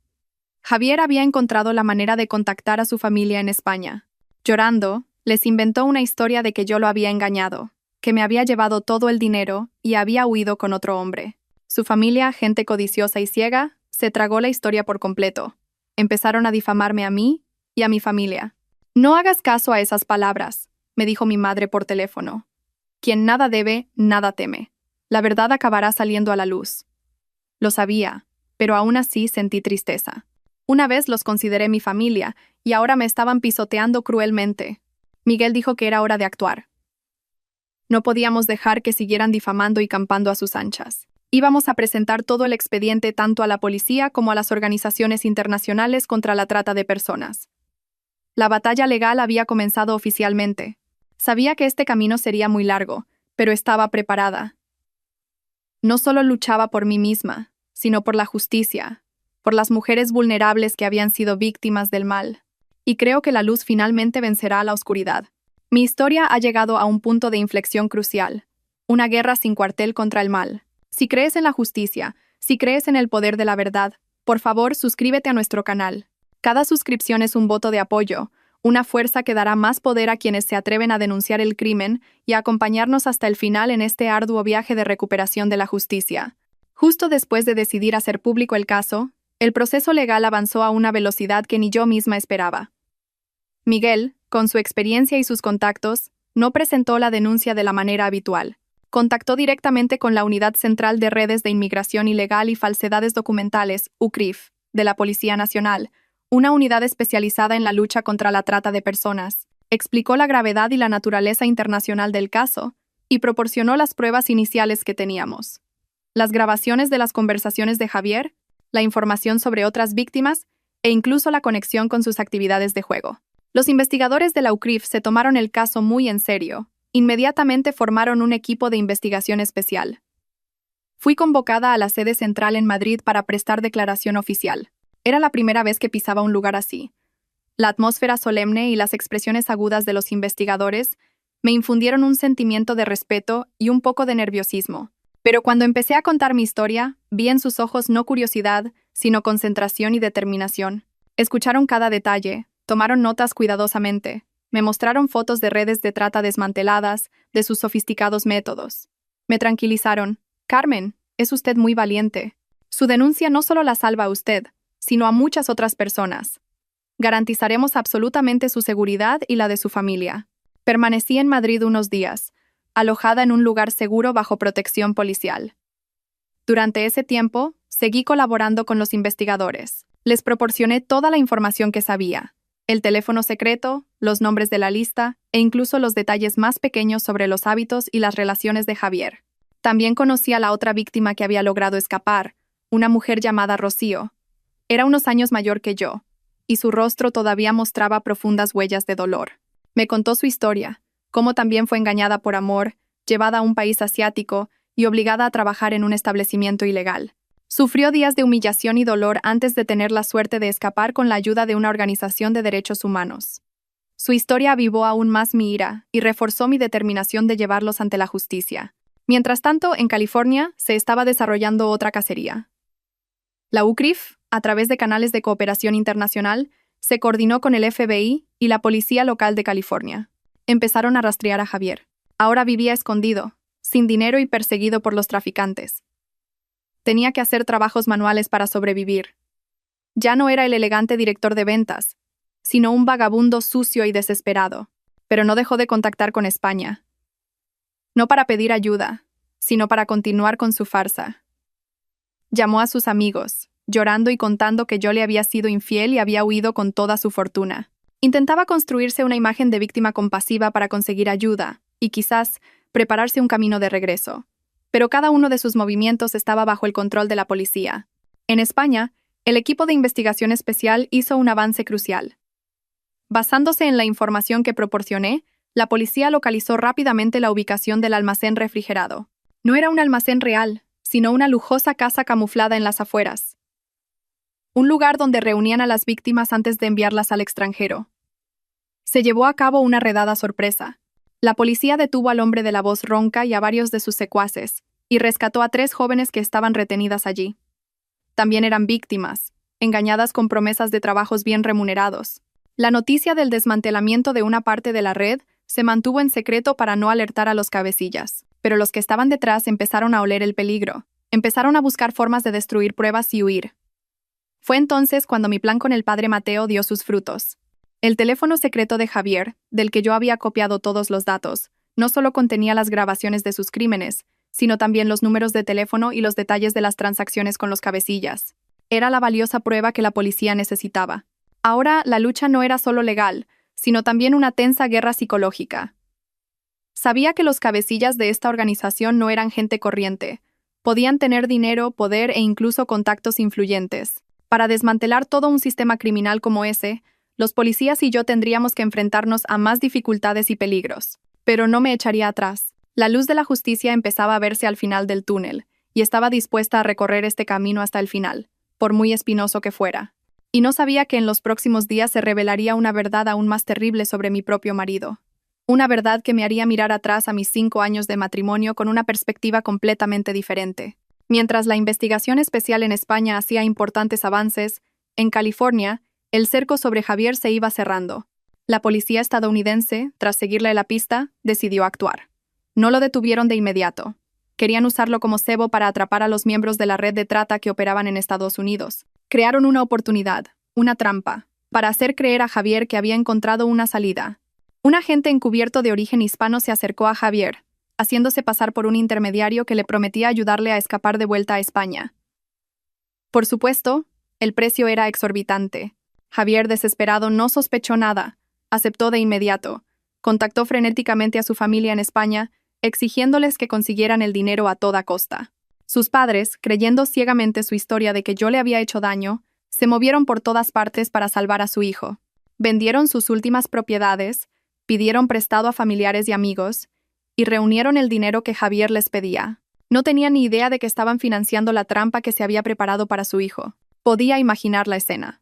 Javier había encontrado la manera de contactar a su familia en España. Llorando, les inventó una historia de que yo lo había engañado, que me había llevado todo el dinero y había huido con otro hombre. Su familia, gente codiciosa y ciega, se tragó la historia por completo. Empezaron a difamarme a mí y a mi familia. No hagas caso a esas palabras, me dijo mi madre por teléfono. Quien nada debe, nada teme. La verdad acabará saliendo a la luz. Lo sabía, pero aún así sentí tristeza. Una vez los consideré mi familia y ahora me estaban pisoteando cruelmente. Miguel dijo que era hora de actuar. No podíamos dejar que siguieran difamando y campando a sus anchas. Íbamos a presentar todo el expediente tanto a la policía como a las organizaciones internacionales contra la trata de personas. La batalla legal había comenzado oficialmente. Sabía que este camino sería muy largo, pero estaba preparada. No solo luchaba por mí misma, sino por la justicia, por las mujeres vulnerables que habían sido víctimas del mal. Y creo que la luz finalmente vencerá a la oscuridad. Mi historia ha llegado a un punto de inflexión crucial. Una guerra sin cuartel contra el mal. Si crees en la justicia, si crees en el poder de la verdad, por favor, suscríbete a nuestro canal. Cada suscripción es un voto de apoyo, una fuerza que dará más poder a quienes se atreven a denunciar el crimen y a acompañarnos hasta el final en este arduo viaje de recuperación de la justicia. Justo después de decidir hacer público el caso, el proceso legal avanzó a una velocidad que ni yo misma esperaba. Miguel, con su experiencia y sus contactos, no presentó la denuncia de la manera habitual. Contactó directamente con la Unidad Central de Redes de Inmigración Ilegal y Falsedades Documentales, UCRIF, de la Policía Nacional, una unidad especializada en la lucha contra la trata de personas. Explicó la gravedad y la naturaleza internacional del caso y proporcionó las pruebas iniciales que teníamos. Las grabaciones de las conversaciones de Javier, la información sobre otras víctimas e incluso la conexión con sus actividades de juego. Los investigadores de la UCRIF se tomaron el caso muy en serio. Inmediatamente formaron un equipo de investigación especial. Fui convocada a la sede central en Madrid para prestar declaración oficial. Era la primera vez que pisaba un lugar así. La atmósfera solemne y las expresiones agudas de los investigadores me infundieron un sentimiento de respeto y un poco de nerviosismo. Pero cuando empecé a contar mi historia, vi en sus ojos no curiosidad, sino concentración y determinación. Escucharon cada detalle, tomaron notas cuidadosamente. Me mostraron fotos de redes de trata desmanteladas, de sus sofisticados métodos. Me tranquilizaron. Carmen, es usted muy valiente. Su denuncia no solo la salva a usted, sino a muchas otras personas. Garantizaremos absolutamente su seguridad y la de su familia. Permanecí en Madrid unos días, alojada en un lugar seguro bajo protección policial. Durante ese tiempo, seguí colaborando con los investigadores. Les proporcioné toda la información que sabía. El teléfono secreto, los nombres de la lista e incluso los detalles más pequeños sobre los hábitos y las relaciones de Javier. También conocí a la otra víctima que había logrado escapar, una mujer llamada Rocío. Era unos años mayor que yo, y su rostro todavía mostraba profundas huellas de dolor. Me contó su historia, cómo también fue engañada por amor, llevada a un país asiático y obligada a trabajar en un establecimiento ilegal. Sufrió días de humillación y dolor antes de tener la suerte de escapar con la ayuda de una organización de derechos humanos. Su historia avivó aún más mi ira y reforzó mi determinación de llevarlos ante la justicia. Mientras tanto, en California se estaba desarrollando otra cacería. La UCRIF, a través de canales de cooperación internacional, se coordinó con el FBI y la policía local de California. Empezaron a rastrear a Javier. Ahora vivía escondido, sin dinero y perseguido por los traficantes. Tenía que hacer trabajos manuales para sobrevivir. Ya no era el elegante director de ventas, sino un vagabundo sucio y desesperado. Pero no dejó de contactar con España. No para pedir ayuda, sino para continuar con su farsa. Llamó a sus amigos, llorando y contando que yo le había sido infiel y había huido con toda su fortuna. Intentaba construirse una imagen de víctima compasiva para conseguir ayuda y quizás prepararse un camino de regreso. Pero cada uno de sus movimientos estaba bajo el control de la policía. En España, el equipo de investigación especial hizo un avance crucial. Basándose en la información que proporcioné, la policía localizó rápidamente la ubicación del almacén refrigerado. No era un almacén real, sino una lujosa casa camuflada en las afueras. Un lugar donde reunían a las víctimas antes de enviarlas al extranjero. Se llevó a cabo una redada sorpresa. La policía detuvo al hombre de la voz ronca y a varios de sus secuaces, y rescató a 3 jóvenes que estaban retenidas allí. También eran víctimas, engañadas con promesas de trabajos bien remunerados. La noticia del desmantelamiento de una parte de la red se mantuvo en secreto para no alertar a los cabecillas, pero los que estaban detrás empezaron a oler el peligro. Empezaron a buscar formas de destruir pruebas y huir. Fue entonces cuando mi plan con el padre Mateo dio sus frutos. El teléfono secreto de Javier, del que yo había copiado todos los datos, no solo contenía las grabaciones de sus crímenes, sino también los números de teléfono y los detalles de las transacciones con los cabecillas. Era la valiosa prueba que la policía necesitaba. Ahora la lucha no era solo legal, sino también una tensa guerra psicológica. Sabía que los cabecillas de esta organización no eran gente corriente. Podían tener dinero, poder e incluso contactos influyentes. Para desmantelar todo un sistema criminal como ese, los policías y yo tendríamos que enfrentarnos a más dificultades y peligros. Pero no me echaría atrás. La luz de la justicia empezaba a verse al final del túnel, y estaba dispuesta a recorrer este camino hasta el final, por muy espinoso que fuera. Y no sabía que en los próximos días se revelaría una verdad aún más terrible sobre mi propio marido. Una verdad que me haría mirar atrás a mis 5 años de matrimonio con una perspectiva completamente diferente. Mientras la investigación especial en España hacía importantes avances, en California, el cerco sobre Javier se iba cerrando. La policía estadounidense, tras seguirle la pista, decidió actuar. No lo detuvieron de inmediato. Querían usarlo como cebo para atrapar a los miembros de la red de trata que operaban en Estados Unidos. Crearon una oportunidad, una trampa, para hacer creer a Javier que había encontrado una salida. Un agente encubierto de origen hispano se acercó a Javier, haciéndose pasar por un intermediario que le prometía ayudarle a escapar de vuelta a España. Por supuesto, el precio era exorbitante. Javier, desesperado, no sospechó nada. Aceptó de inmediato. Contactó frenéticamente a su familia en España, exigiéndoles que consiguieran el dinero a toda costa. Sus padres, creyendo ciegamente su historia de que yo le había hecho daño, se movieron por todas partes para salvar a su hijo. Vendieron sus últimas propiedades, pidieron prestado a familiares y amigos, y reunieron el dinero que Javier les pedía. No tenían ni idea de que estaban financiando la trampa que se había preparado para su hijo. Podía imaginar la escena.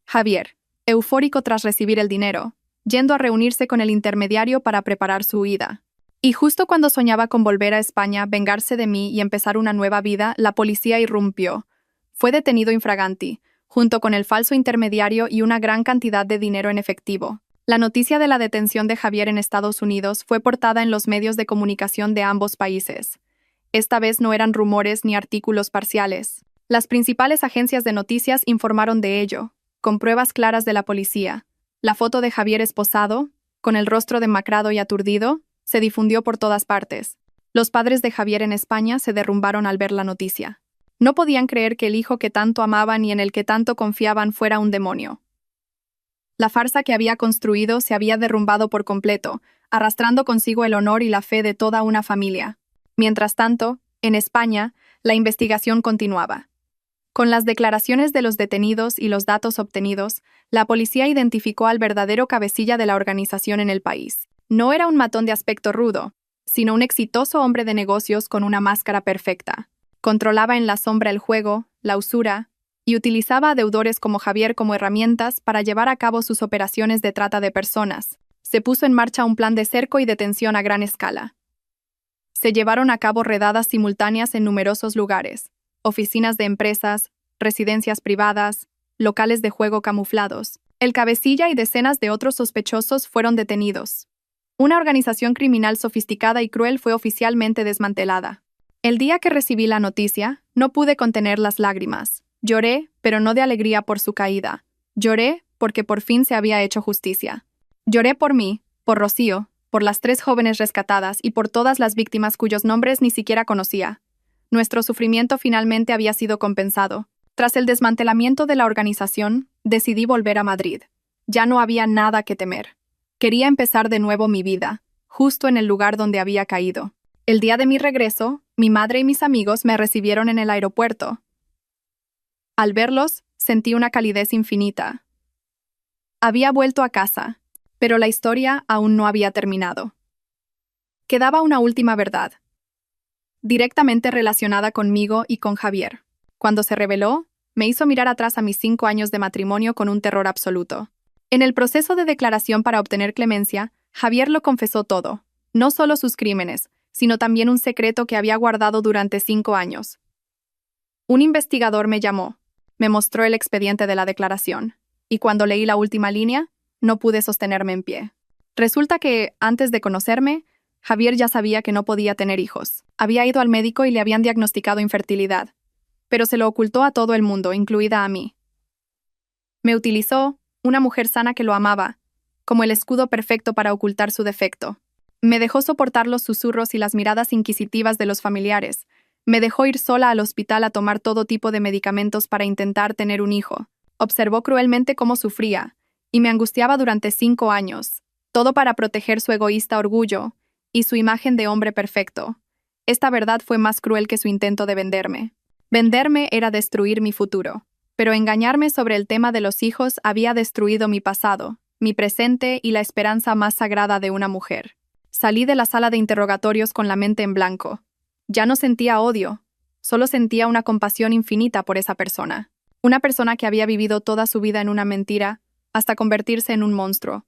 Javier, eufórico tras recibir el dinero, yendo a reunirse con el intermediario para preparar su huida. Y justo cuando soñaba con volver a España, vengarse de mí y empezar una nueva vida, la policía irrumpió. Fue detenido infraganti, junto con el falso intermediario y una gran cantidad de dinero en efectivo. La noticia de la detención de Javier en Estados Unidos fue portada en los medios de comunicación de ambos países. Esta vez no eran rumores ni artículos parciales. Las principales agencias de noticias informaron de ello, con pruebas claras de la policía. La foto de Javier esposado, con el rostro demacrado y aturdido, se difundió por todas partes. Los padres de Javier en España se derrumbaron al ver la noticia. No podían creer que el hijo que tanto amaban y en el que tanto confiaban fuera un demonio. La farsa que había construido se había derrumbado por completo, arrastrando consigo el honor y la fe de toda una familia. Mientras tanto, en España, la investigación continuaba. Con las declaraciones de los detenidos y los datos obtenidos, la policía identificó al verdadero cabecilla de la organización en el país. No era un matón de aspecto rudo, sino un exitoso hombre de negocios con una máscara perfecta. Controlaba en la sombra el juego, la usura, y utilizaba a deudores como Javier como herramientas para llevar a cabo sus operaciones de trata de personas. Se puso en marcha un plan de cerco y detención a gran escala. Se llevaron a cabo redadas simultáneas en numerosos lugares, oficinas de empresas, residencias privadas, locales de juego camuflados. El cabecilla y decenas de otros sospechosos fueron detenidos. Una organización criminal sofisticada y cruel fue oficialmente desmantelada. El día que recibí la noticia, no pude contener las lágrimas. Lloré, pero no de alegría por su caída. Lloré porque por fin se había hecho justicia. Lloré por mí, por Rocío, por las 3 jóvenes rescatadas y por todas las víctimas cuyos nombres ni siquiera conocía. Nuestro sufrimiento finalmente había sido compensado. Tras el desmantelamiento de la organización, decidí volver a Madrid. Ya no había nada que temer. Quería empezar de nuevo mi vida, justo en el lugar donde había caído. El día de mi regreso, mi madre y mis amigos me recibieron en el aeropuerto. Al verlos, sentí una calidez infinita. Había vuelto a casa, pero la historia aún no había terminado. Quedaba una última verdad, directamente relacionada conmigo y con Javier. Cuando se reveló, me hizo mirar atrás a mis 5 años de matrimonio con un terror absoluto. En el proceso de declaración para obtener clemencia, Javier lo confesó todo, no solo sus crímenes, sino también un secreto que había guardado durante 5 años. Un investigador me llamó. Me mostró el expediente de la declaración, y cuando leí la última línea, no pude sostenerme en pie. Resulta que, antes de conocerme, Javier ya sabía que no podía tener hijos. Había ido al médico y le habían diagnosticado infertilidad, pero se lo ocultó a todo el mundo, incluida a mí. Me utilizó, una mujer sana que lo amaba, como el escudo perfecto para ocultar su defecto. Me dejó soportar los susurros y las miradas inquisitivas de los familiares. Me dejó ir sola al hospital a tomar todo tipo de medicamentos para intentar tener un hijo. Observó cruelmente cómo sufría, y me angustiaba durante 5 años, todo para proteger su egoísta orgullo y su imagen de hombre perfecto. Esta verdad fue más cruel que su intento de venderme. Venderme era destruir mi futuro, pero engañarme sobre el tema de los hijos había destruido mi pasado, mi presente y la esperanza más sagrada de una mujer. Salí de la sala de interrogatorios con la mente en blanco. Ya no sentía odio, solo sentía una compasión infinita por esa persona. Una persona que había vivido toda su vida en una mentira, hasta convertirse en un monstruo.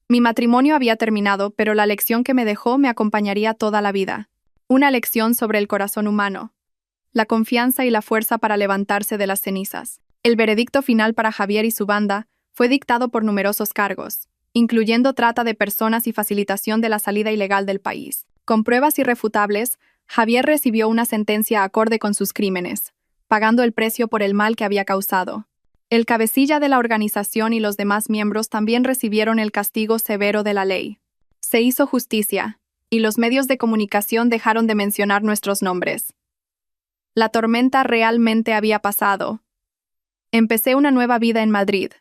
Mi matrimonio había terminado, pero la lección que me dejó me acompañaría toda la vida. Una lección sobre el corazón humano, la confianza y la fuerza para levantarse de las cenizas. El veredicto final para Javier y su banda fue dictado por numerosos cargos, incluyendo trata de personas y facilitación de la salida ilegal del país. Con pruebas irrefutables, Javier recibió una sentencia acorde con sus crímenes, pagando el precio por el mal que había causado. El cabecilla de la organización y los demás miembros también recibieron el castigo severo de la ley. Se hizo justicia, y los medios de comunicación dejaron de mencionar nuestros nombres. La tormenta realmente había pasado. Empecé una nueva vida en Madrid.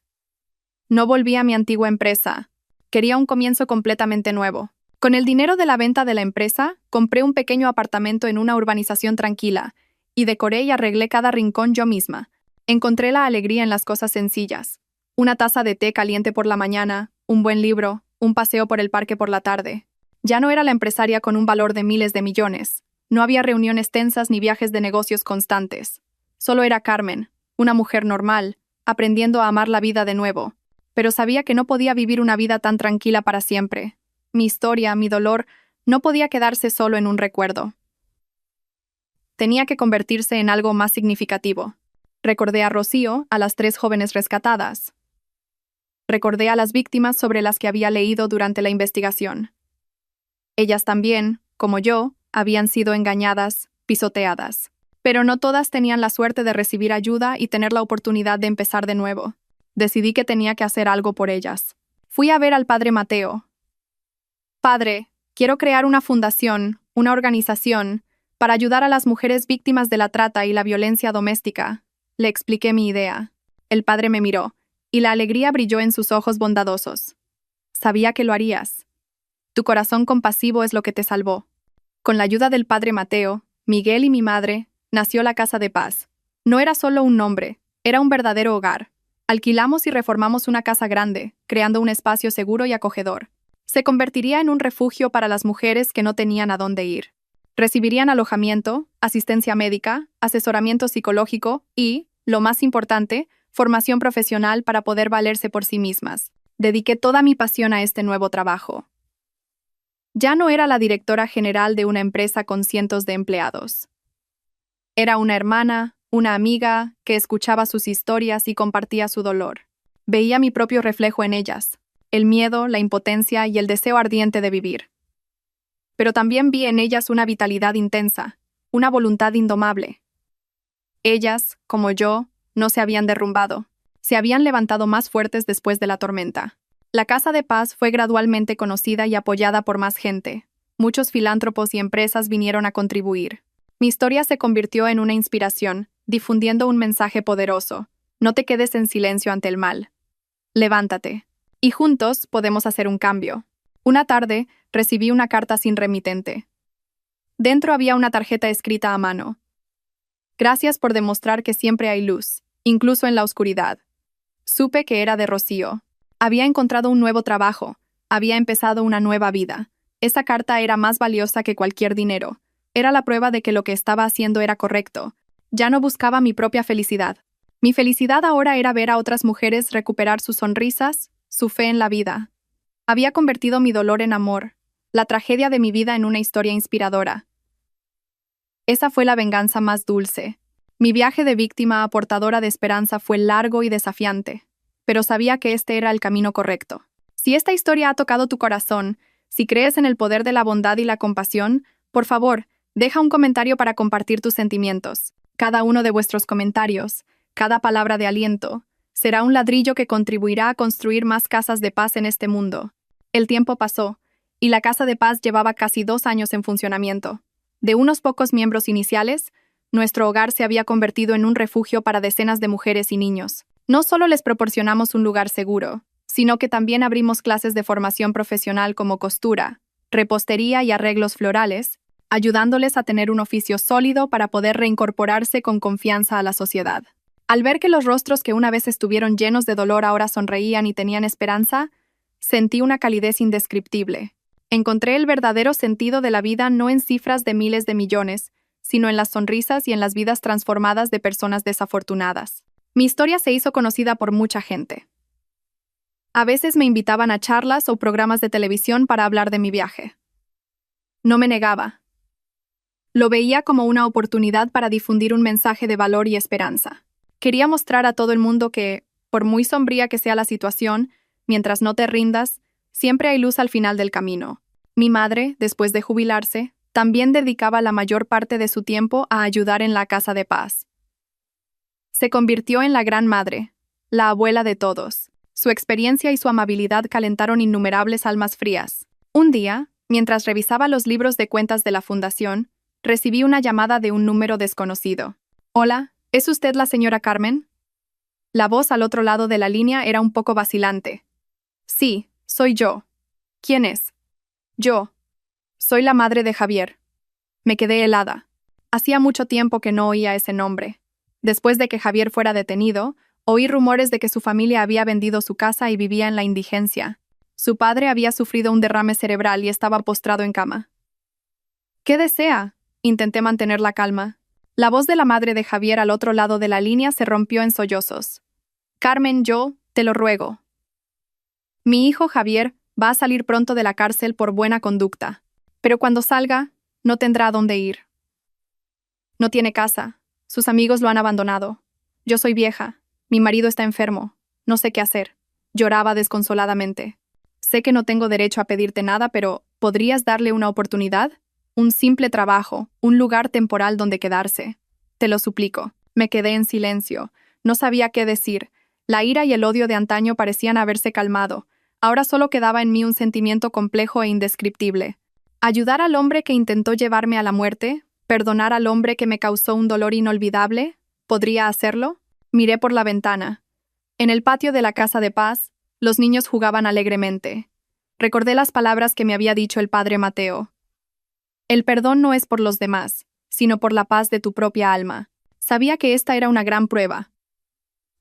No volví a mi antigua empresa. Quería un comienzo completamente nuevo. Con el dinero de la venta de la empresa, compré un pequeño apartamento en una urbanización tranquila, y decoré y arreglé cada rincón yo misma. Encontré la alegría en las cosas sencillas. Una taza de té caliente por la mañana, un buen libro, un paseo por el parque por la tarde. Ya no era la empresaria con un valor de miles de millones. No había reuniones tensas ni viajes de negocios constantes. Solo era Carmen, una mujer normal, aprendiendo a amar la vida de nuevo. Pero sabía que no podía vivir una vida tan tranquila para siempre. Mi historia, mi dolor, no podía quedarse solo en un recuerdo. Tenía que convertirse en algo más significativo. Recordé a Rocío, a las 3 jóvenes rescatadas. Recordé a las víctimas sobre las que había leído durante la investigación. Ellas también, como yo, habían sido engañadas, pisoteadas. Pero no todas tenían la suerte de recibir ayuda y tener la oportunidad de empezar de nuevo. Decidí que tenía que hacer algo por ellas. Fui a ver al padre Mateo. Padre, quiero crear una fundación, una organización, para ayudar a las mujeres víctimas de la trata y la violencia doméstica. Le expliqué mi idea. El padre me miró, y la alegría brilló en sus ojos bondadosos. Sabía que lo harías. Tu corazón compasivo es lo que te salvó. Con la ayuda del padre Mateo, Miguel y mi madre, nació la Casa de Paz. No era solo un nombre, era un verdadero hogar. Alquilamos y reformamos una casa grande, creando un espacio seguro y acogedor. Se convertiría en un refugio para las mujeres que no tenían a dónde ir. Recibirían alojamiento, asistencia médica, asesoramiento psicológico y, lo más importante, formación profesional para poder valerse por sí mismas. Dediqué toda mi pasión a este nuevo trabajo. Ya no era la directora general de una empresa con cientos de empleados. Era una hermana, una amiga, que escuchaba sus historias y compartía su dolor. Veía mi propio reflejo en ellas, el miedo, la impotencia y el deseo ardiente de vivir. Pero también vi en ellas una vitalidad intensa, una voluntad indomable. Ellas, como yo, no se habían derrumbado, se habían levantado más fuertes después de la tormenta. La Casa de Paz fue gradualmente conocida y apoyada por más gente. Muchos filántropos y empresas vinieron a contribuir. Mi historia se convirtió en una inspiración, difundiendo un mensaje poderoso. No te quedes en silencio ante el mal. Levántate. Y juntos podemos hacer un cambio. Una tarde, recibí una carta sin remitente. Dentro había una tarjeta escrita a mano. Gracias por demostrar que siempre hay luz, incluso en la oscuridad. Supe que era de Rocío. Había encontrado un nuevo trabajo. Había empezado una nueva vida. Esa carta era más valiosa que cualquier dinero. Era la prueba de que lo que estaba haciendo era correcto. Ya no buscaba mi propia felicidad. Mi felicidad ahora era ver a otras mujeres recuperar sus sonrisas, su fe en la vida. Había convertido mi dolor en amor, la tragedia de mi vida en una historia inspiradora. Esa fue la venganza más dulce. Mi viaje de víctima a portadora de esperanza fue largo y desafiante, pero sabía que este era el camino correcto. Si esta historia ha tocado tu corazón, si crees en el poder de la bondad y la compasión, por favor, deja un comentario para compartir tus sentimientos. Cada uno de vuestros comentarios, cada palabra de aliento, será un ladrillo que contribuirá a construir más casas de paz en este mundo. El tiempo pasó, y la Casa de Paz llevaba casi 2 años en funcionamiento. De unos pocos miembros iniciales, nuestro hogar se había convertido en un refugio para decenas de mujeres y niños. No solo les proporcionamos un lugar seguro, sino que también abrimos clases de formación profesional como costura, repostería y arreglos florales, ayudándoles a tener un oficio sólido para poder reincorporarse con confianza a la sociedad. Al ver que los rostros que una vez estuvieron llenos de dolor ahora sonreían y tenían esperanza, sentí una calidez indescriptible. Encontré el verdadero sentido de la vida no en cifras de miles de millones, sino en las sonrisas y en las vidas transformadas de personas desafortunadas. Mi historia se hizo conocida por mucha gente. A veces me invitaban a charlas o programas de televisión para hablar de mi viaje. No me negaba. Lo veía como una oportunidad para difundir un mensaje de valor y esperanza. Quería mostrar a todo el mundo que, por muy sombría que sea la situación, mientras no te rindas, siempre hay luz al final del camino. Mi madre, después de jubilarse, también dedicaba la mayor parte de su tiempo a ayudar en la Casa de Paz. Se convirtió en la gran madre, la abuela de todos. Su experiencia y su amabilidad calentaron innumerables almas frías. Un día, mientras revisaba los libros de cuentas de la fundación, recibí una llamada de un número desconocido. Hola, ¿es usted la señora Carmen? La voz al otro lado de la línea era un poco vacilante. Sí, soy yo. ¿Quién es? Yo. Soy la madre de Javier. Me quedé helada. Hacía mucho tiempo que no oía ese nombre. Después de que Javier fuera detenido, oí rumores de que su familia había vendido su casa y vivía en la indigencia. Su padre había sufrido un derrame cerebral y estaba postrado en cama. ¿Qué desea? Intenté mantener la calma. La voz de la madre de Javier al otro lado de la línea se rompió en sollozos. Carmen, yo, te lo ruego. Mi hijo Javier va a salir pronto de la cárcel por buena conducta. Pero cuando salga, no tendrá a dónde ir. No tiene casa. Sus amigos lo han abandonado. Yo soy vieja. Mi marido está enfermo. No sé qué hacer. Lloraba desconsoladamente. Sé que no tengo derecho a pedirte nada, pero ¿podrías darle una oportunidad? Un simple trabajo, un lugar temporal donde quedarse. Te lo suplico. Me quedé en silencio. No sabía qué decir. La ira y el odio de antaño parecían haberse calmado. Ahora solo quedaba en mí un sentimiento complejo e indescriptible. ¿Ayudar al hombre que intentó llevarme a la muerte? ¿Perdonar al hombre que me causó un dolor inolvidable? ¿Podría hacerlo? Miré por la ventana. En el patio de la Casa de Paz, los niños jugaban alegremente. Recordé las palabras que me había dicho el padre Mateo. El perdón no es por los demás, sino por la paz de tu propia alma. Sabía que esta era una gran prueba.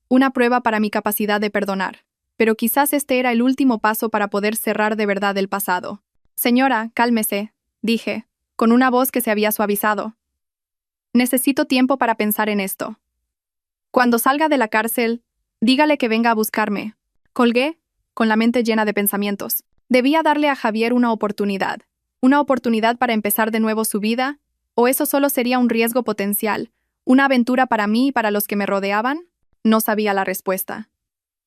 Una prueba para mi capacidad de perdonar. Pero quizás este era el último paso para poder cerrar de verdad el pasado. Señora, cálmese, dije, con una voz que se había suavizado. Necesito tiempo para pensar en esto. Cuando salga de la cárcel, dígale que venga a buscarme. Colgué, con la mente llena de pensamientos. Debía darle a Javier una oportunidad para empezar de nuevo su vida, o eso solo sería un riesgo potencial, una aventura para mí y para los que me rodeaban. No sabía la respuesta.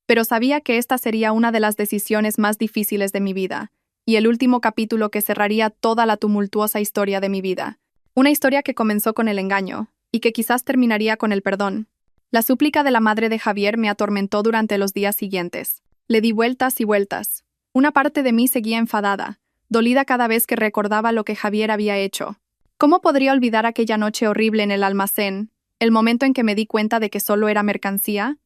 Pero sabía que esta sería una de las decisiones más difíciles de mi vida, y el último capítulo que cerraría toda la tumultuosa historia de mi vida. Una historia que comenzó con el engaño, y que quizás terminaría con el perdón. La súplica de la madre de Javier me atormentó durante los días siguientes. Le di vueltas y vueltas. Una parte de mí seguía enfadada, dolida cada vez que recordaba lo que Javier había hecho. ¿Cómo podría olvidar aquella noche horrible en el almacén, el momento en que me di cuenta de que solo era mercancía?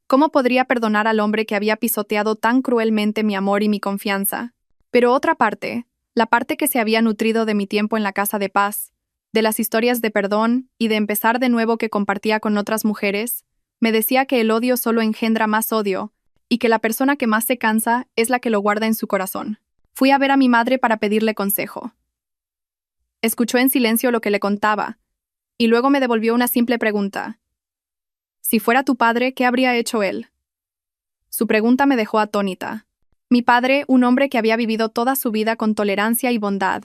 ¿Cómo podría perdonar al hombre que había pisoteado tan cruelmente mi amor y mi confianza? Pero otra parte, la parte que se había nutrido de mi tiempo en la Casa de Paz, de las historias de perdón y de empezar de nuevo que compartía con otras mujeres, me decía que el odio solo engendra más odio y que la persona que más se cansa es la que lo guarda en su corazón. Fui a ver a mi madre para pedirle consejo. Escuchó en silencio lo que le contaba, y luego me devolvió una simple pregunta. Si fuera tu padre, ¿qué habría hecho él? Su pregunta me dejó atónita. Mi padre, un hombre que había vivido toda su vida con tolerancia y bondad,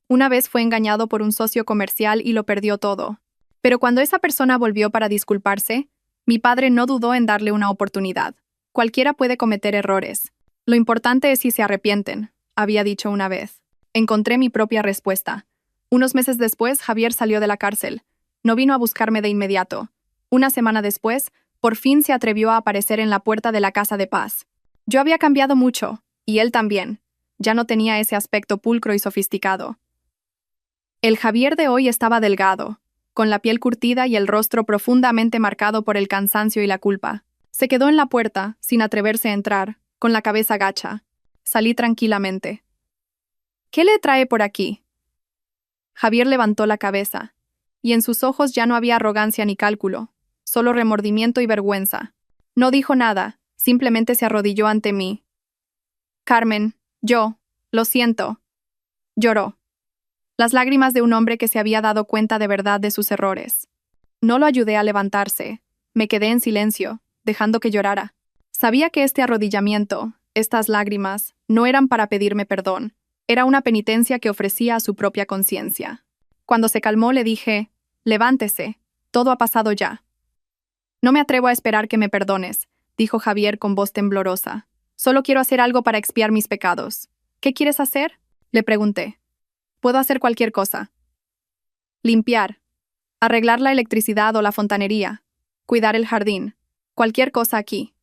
una vez fue engañado por un socio comercial y lo perdió todo. Pero cuando esa persona volvió para disculparse, mi padre no dudó en darle una oportunidad. Cualquiera puede cometer errores. Lo importante es si se arrepienten, había dicho una vez. Encontré mi propia respuesta. Unos meses después, Javier salió de la cárcel. No vino a buscarme de inmediato. Una semana después, por fin se atrevió a aparecer en la puerta de la casa de paz. Yo había cambiado mucho, y él también. Ya no tenía ese aspecto pulcro y sofisticado. El Javier de hoy estaba delgado, con la piel curtida y el rostro profundamente marcado por el cansancio y la culpa. Se quedó en la puerta, sin atreverse a entrar, con la cabeza gacha. Salí tranquilamente. ¿Qué le trae por aquí? Javier levantó la cabeza, y en sus ojos ya no había arrogancia ni cálculo, solo remordimiento y vergüenza. No dijo nada, simplemente se arrodilló ante mí. Carmen, lo siento. Lloró. Las lágrimas de un hombre que se había dado cuenta de verdad de sus errores. No lo ayudé a levantarse. Me quedé en silencio, dejando que llorara. Sabía que este arrodillamiento, estas lágrimas, no eran para pedirme perdón. Era una penitencia que ofrecía a su propia conciencia. Cuando se calmó le dije, levántese, todo ha pasado ya. No me atrevo a esperar que me perdones, dijo Javier con voz temblorosa. Solo quiero hacer algo para expiar mis pecados. ¿Qué quieres hacer? Le pregunté. Puedo hacer cualquier cosa. Limpiar. Arreglar la electricidad o la fontanería. Cuidar el jardín. Cualquier cosa aquí.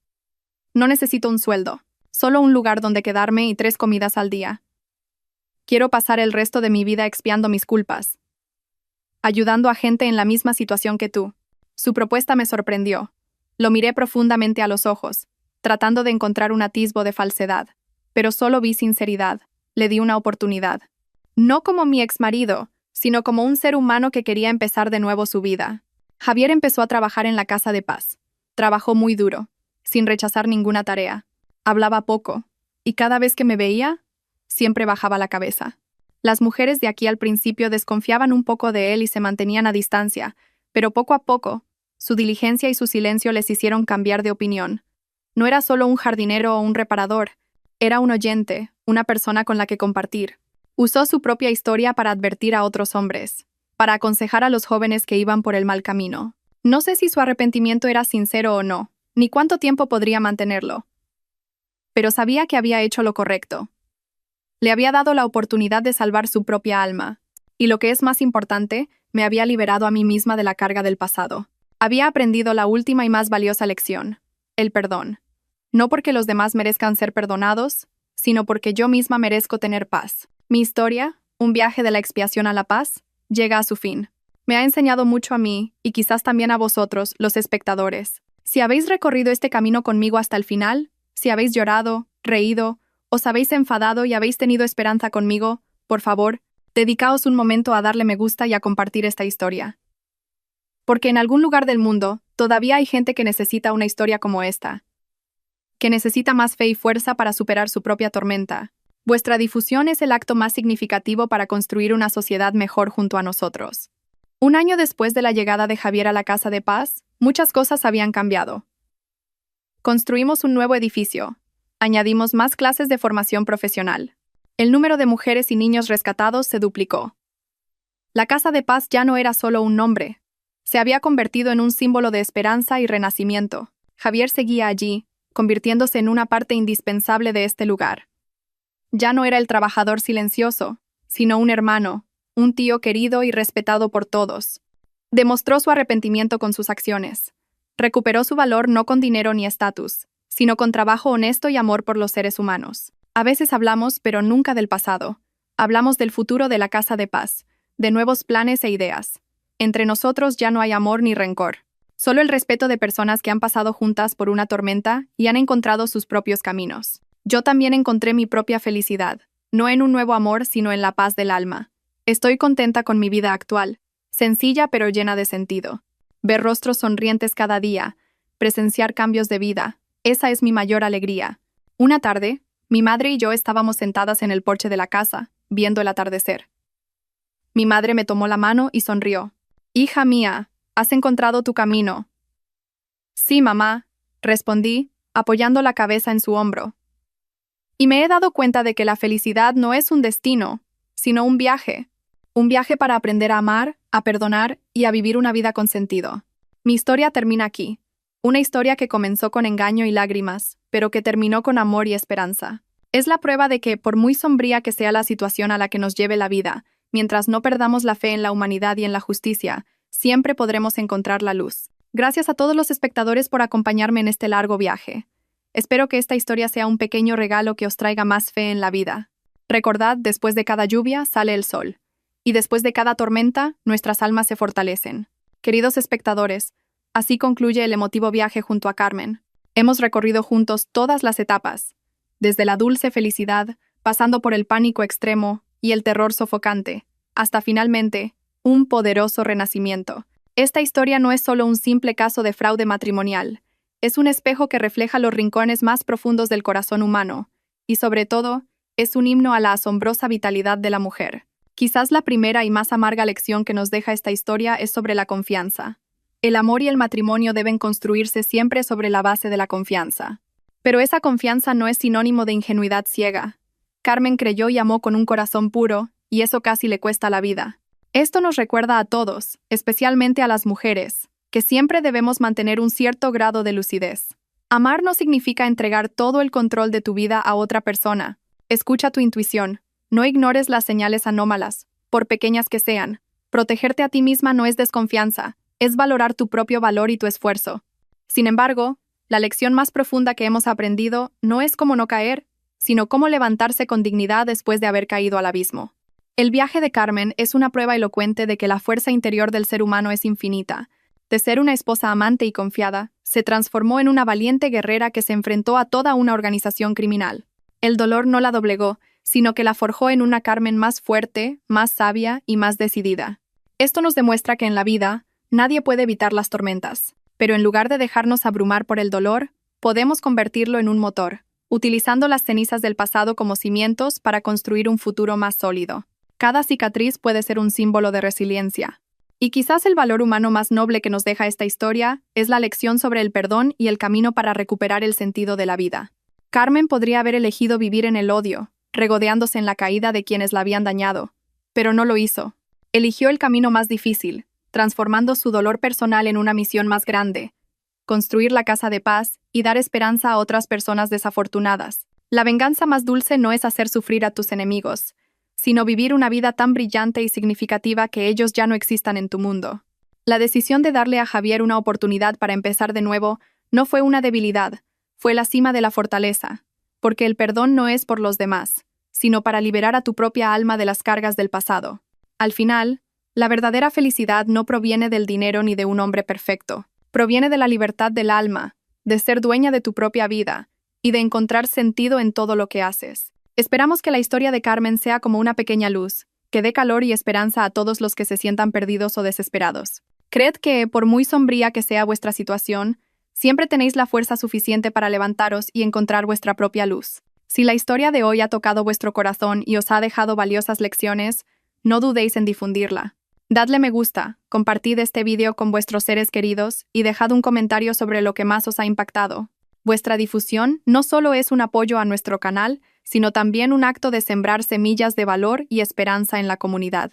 No necesito un sueldo. Solo un lugar donde quedarme y 3 comidas al día. Quiero pasar el resto de mi vida expiando mis culpas. Ayudando a gente en la misma situación que tú. Su propuesta me sorprendió. Lo miré profundamente a los ojos, tratando de encontrar un atisbo de falsedad. Pero solo vi sinceridad. Le di una oportunidad. No como mi exmarido, sino como un ser humano que quería empezar de nuevo su vida. Javier empezó a trabajar en la casa de paz. Trabajó muy duro, sin rechazar ninguna tarea. Hablaba poco, y cada vez que me veía, siempre bajaba la cabeza. Las mujeres de aquí al principio desconfiaban un poco de él y se mantenían a distancia, pero poco a poco, su diligencia y su silencio les hicieron cambiar de opinión. No era solo un jardinero o un reparador, era un oyente, una persona con la que compartir. Usó su propia historia para advertir a otros hombres, para aconsejar a los jóvenes que iban por el mal camino. No sé si su arrepentimiento era sincero o no, ni cuánto tiempo podría mantenerlo. Pero sabía que había hecho lo correcto. Le había dado la oportunidad de salvar su propia alma, y lo que es más importante, me había liberado a mí misma de la carga del pasado. Había aprendido la última y más valiosa lección, el perdón. No porque los demás merezcan ser perdonados, sino porque yo misma merezco tener paz. Mi historia, un viaje de la expiación a la paz, llega a su fin. Me ha enseñado mucho a mí, y quizás también a vosotros, los espectadores. Si habéis recorrido este camino conmigo hasta el final, si habéis llorado, reído, os habéis enfadado y habéis tenido esperanza conmigo, por favor, dedicaos un momento a darle me gusta y a compartir esta historia. Porque en algún lugar del mundo, todavía hay gente que necesita una historia como esta. Que necesita más fe y fuerza para superar su propia tormenta. Vuestra difusión es el acto más significativo para construir una sociedad mejor junto a nosotros. Un año después de la llegada de Javier a la Casa de Paz, muchas cosas habían cambiado. Construimos un nuevo edificio. Añadimos más clases de formación profesional. El número de mujeres y niños rescatados se duplicó. La Casa de Paz ya no era solo un nombre. Se había convertido en un símbolo de esperanza y renacimiento. Javier seguía allí, convirtiéndose en una parte indispensable de este lugar. Ya no era el trabajador silencioso, sino un hermano, un tío querido y respetado por todos. Demostró su arrepentimiento con sus acciones. Recuperó su valor no con dinero ni estatus, sino con trabajo honesto y amor por los seres humanos. A veces hablamos, pero nunca del pasado. Hablamos del futuro de la Casa de Paz, de nuevos planes e ideas. Entre nosotros ya no hay amor ni rencor. Solo el respeto de personas que han pasado juntas por una tormenta y han encontrado sus propios caminos. Yo también encontré mi propia felicidad, no en un nuevo amor, sino en la paz del alma. Estoy contenta con mi vida actual, sencilla pero llena de sentido. Ver rostros sonrientes cada día, presenciar cambios de vida, esa es mi mayor alegría. Una tarde, mi madre y yo estábamos sentadas en el porche de la casa, viendo el atardecer. Mi madre me tomó la mano y sonrió. «Hija mía, has encontrado tu camino». «Sí, mamá», respondí, apoyando la cabeza en su hombro. Y me he dado cuenta de que la felicidad no es un destino, sino un viaje. Un viaje para aprender a amar, a perdonar y a vivir una vida con sentido. Mi historia termina aquí. Una historia que comenzó con engaño y lágrimas, pero que terminó con amor y esperanza. Es la prueba de que, por muy sombría que sea la situación a la que nos lleve la vida, mientras no perdamos la fe en la humanidad y en la justicia, siempre podremos encontrar la luz. Gracias a todos los espectadores por acompañarme en este largo viaje. Espero que esta historia sea un pequeño regalo que os traiga más fe en la vida. Recordad, después de cada lluvia sale el sol. Y después de cada tormenta, nuestras almas se fortalecen. Queridos espectadores, así concluye el emotivo viaje junto a Carmen. Hemos recorrido juntos todas las etapas, desde la dulce felicidad, pasando por el pánico extremo y el terror sofocante, hasta finalmente, un poderoso renacimiento. Esta historia no es solo un simple caso de fraude matrimonial, es un espejo que refleja los rincones más profundos del corazón humano, y sobre todo, es un himno a la asombrosa vitalidad de la mujer. Quizás la primera y más amarga lección que nos deja esta historia es sobre la confianza. El amor y el matrimonio deben construirse siempre sobre la base de la confianza. Pero esa confianza no es sinónimo de ingenuidad ciega. Carmen creyó y amó con un corazón puro, y eso casi le cuesta la vida. Esto nos recuerda a todos, especialmente a las mujeres, que siempre debemos mantener un cierto grado de lucidez. Amar no significa entregar todo el control de tu vida a otra persona. Escucha tu intuición. No ignores las señales anómalas, por pequeñas que sean. Protegerte a ti misma no es desconfianza, es valorar tu propio valor y tu esfuerzo. Sin embargo, la lección más profunda que hemos aprendido no es cómo no caer, sino cómo levantarse con dignidad después de haber caído al abismo. El viaje de Carmen es una prueba elocuente de que la fuerza interior del ser humano es infinita. De ser una esposa amante y confiada, se transformó en una valiente guerrera que se enfrentó a toda una organización criminal. El dolor no la doblegó, sino que la forjó en una Carmen más fuerte, más sabia y más decidida. Esto nos demuestra que en la vida, nadie puede evitar las tormentas, pero en lugar de dejarnos abrumar por el dolor, podemos convertirlo en un motor, utilizando las cenizas del pasado como cimientos para construir un futuro más sólido. Cada cicatriz puede ser un símbolo de resiliencia. Y quizás el valor humano más noble que nos deja esta historia es la lección sobre el perdón y el camino para recuperar el sentido de la vida. Carmen podría haber elegido vivir en el odio, regodeándose en la caída de quienes la habían dañado, pero no lo hizo. Eligió el camino más difícil, transformando su dolor personal en una misión más grande: construir la casa de paz y dar esperanza a otras personas desafortunadas. La venganza más dulce no es hacer sufrir a tus enemigos, sino vivir una vida tan brillante y significativa que ellos ya no existan en tu mundo. La decisión de darle a Javier una oportunidad para empezar de nuevo no fue una debilidad, fue la cima de la fortaleza, porque el perdón no es por los demás, sino para liberar a tu propia alma de las cargas del pasado. Al final, la verdadera felicidad no proviene del dinero ni de un hombre perfecto, proviene de la libertad del alma, de ser dueña de tu propia vida y de encontrar sentido en todo lo que haces. Esperamos que la historia de Carmen sea como una pequeña luz, que dé calor y esperanza a todos los que se sientan perdidos o desesperados. Creed que, por muy sombría que sea vuestra situación, siempre tenéis la fuerza suficiente para levantaros y encontrar vuestra propia luz. Si la historia de hoy ha tocado vuestro corazón y os ha dejado valiosas lecciones, no dudéis en difundirla. Dadle me gusta, compartid este vídeo con vuestros seres queridos y dejad un comentario sobre lo que más os ha impactado. Vuestra difusión no solo es un apoyo a nuestro canal, sino también un acto de sembrar semillas de valor y esperanza en la comunidad.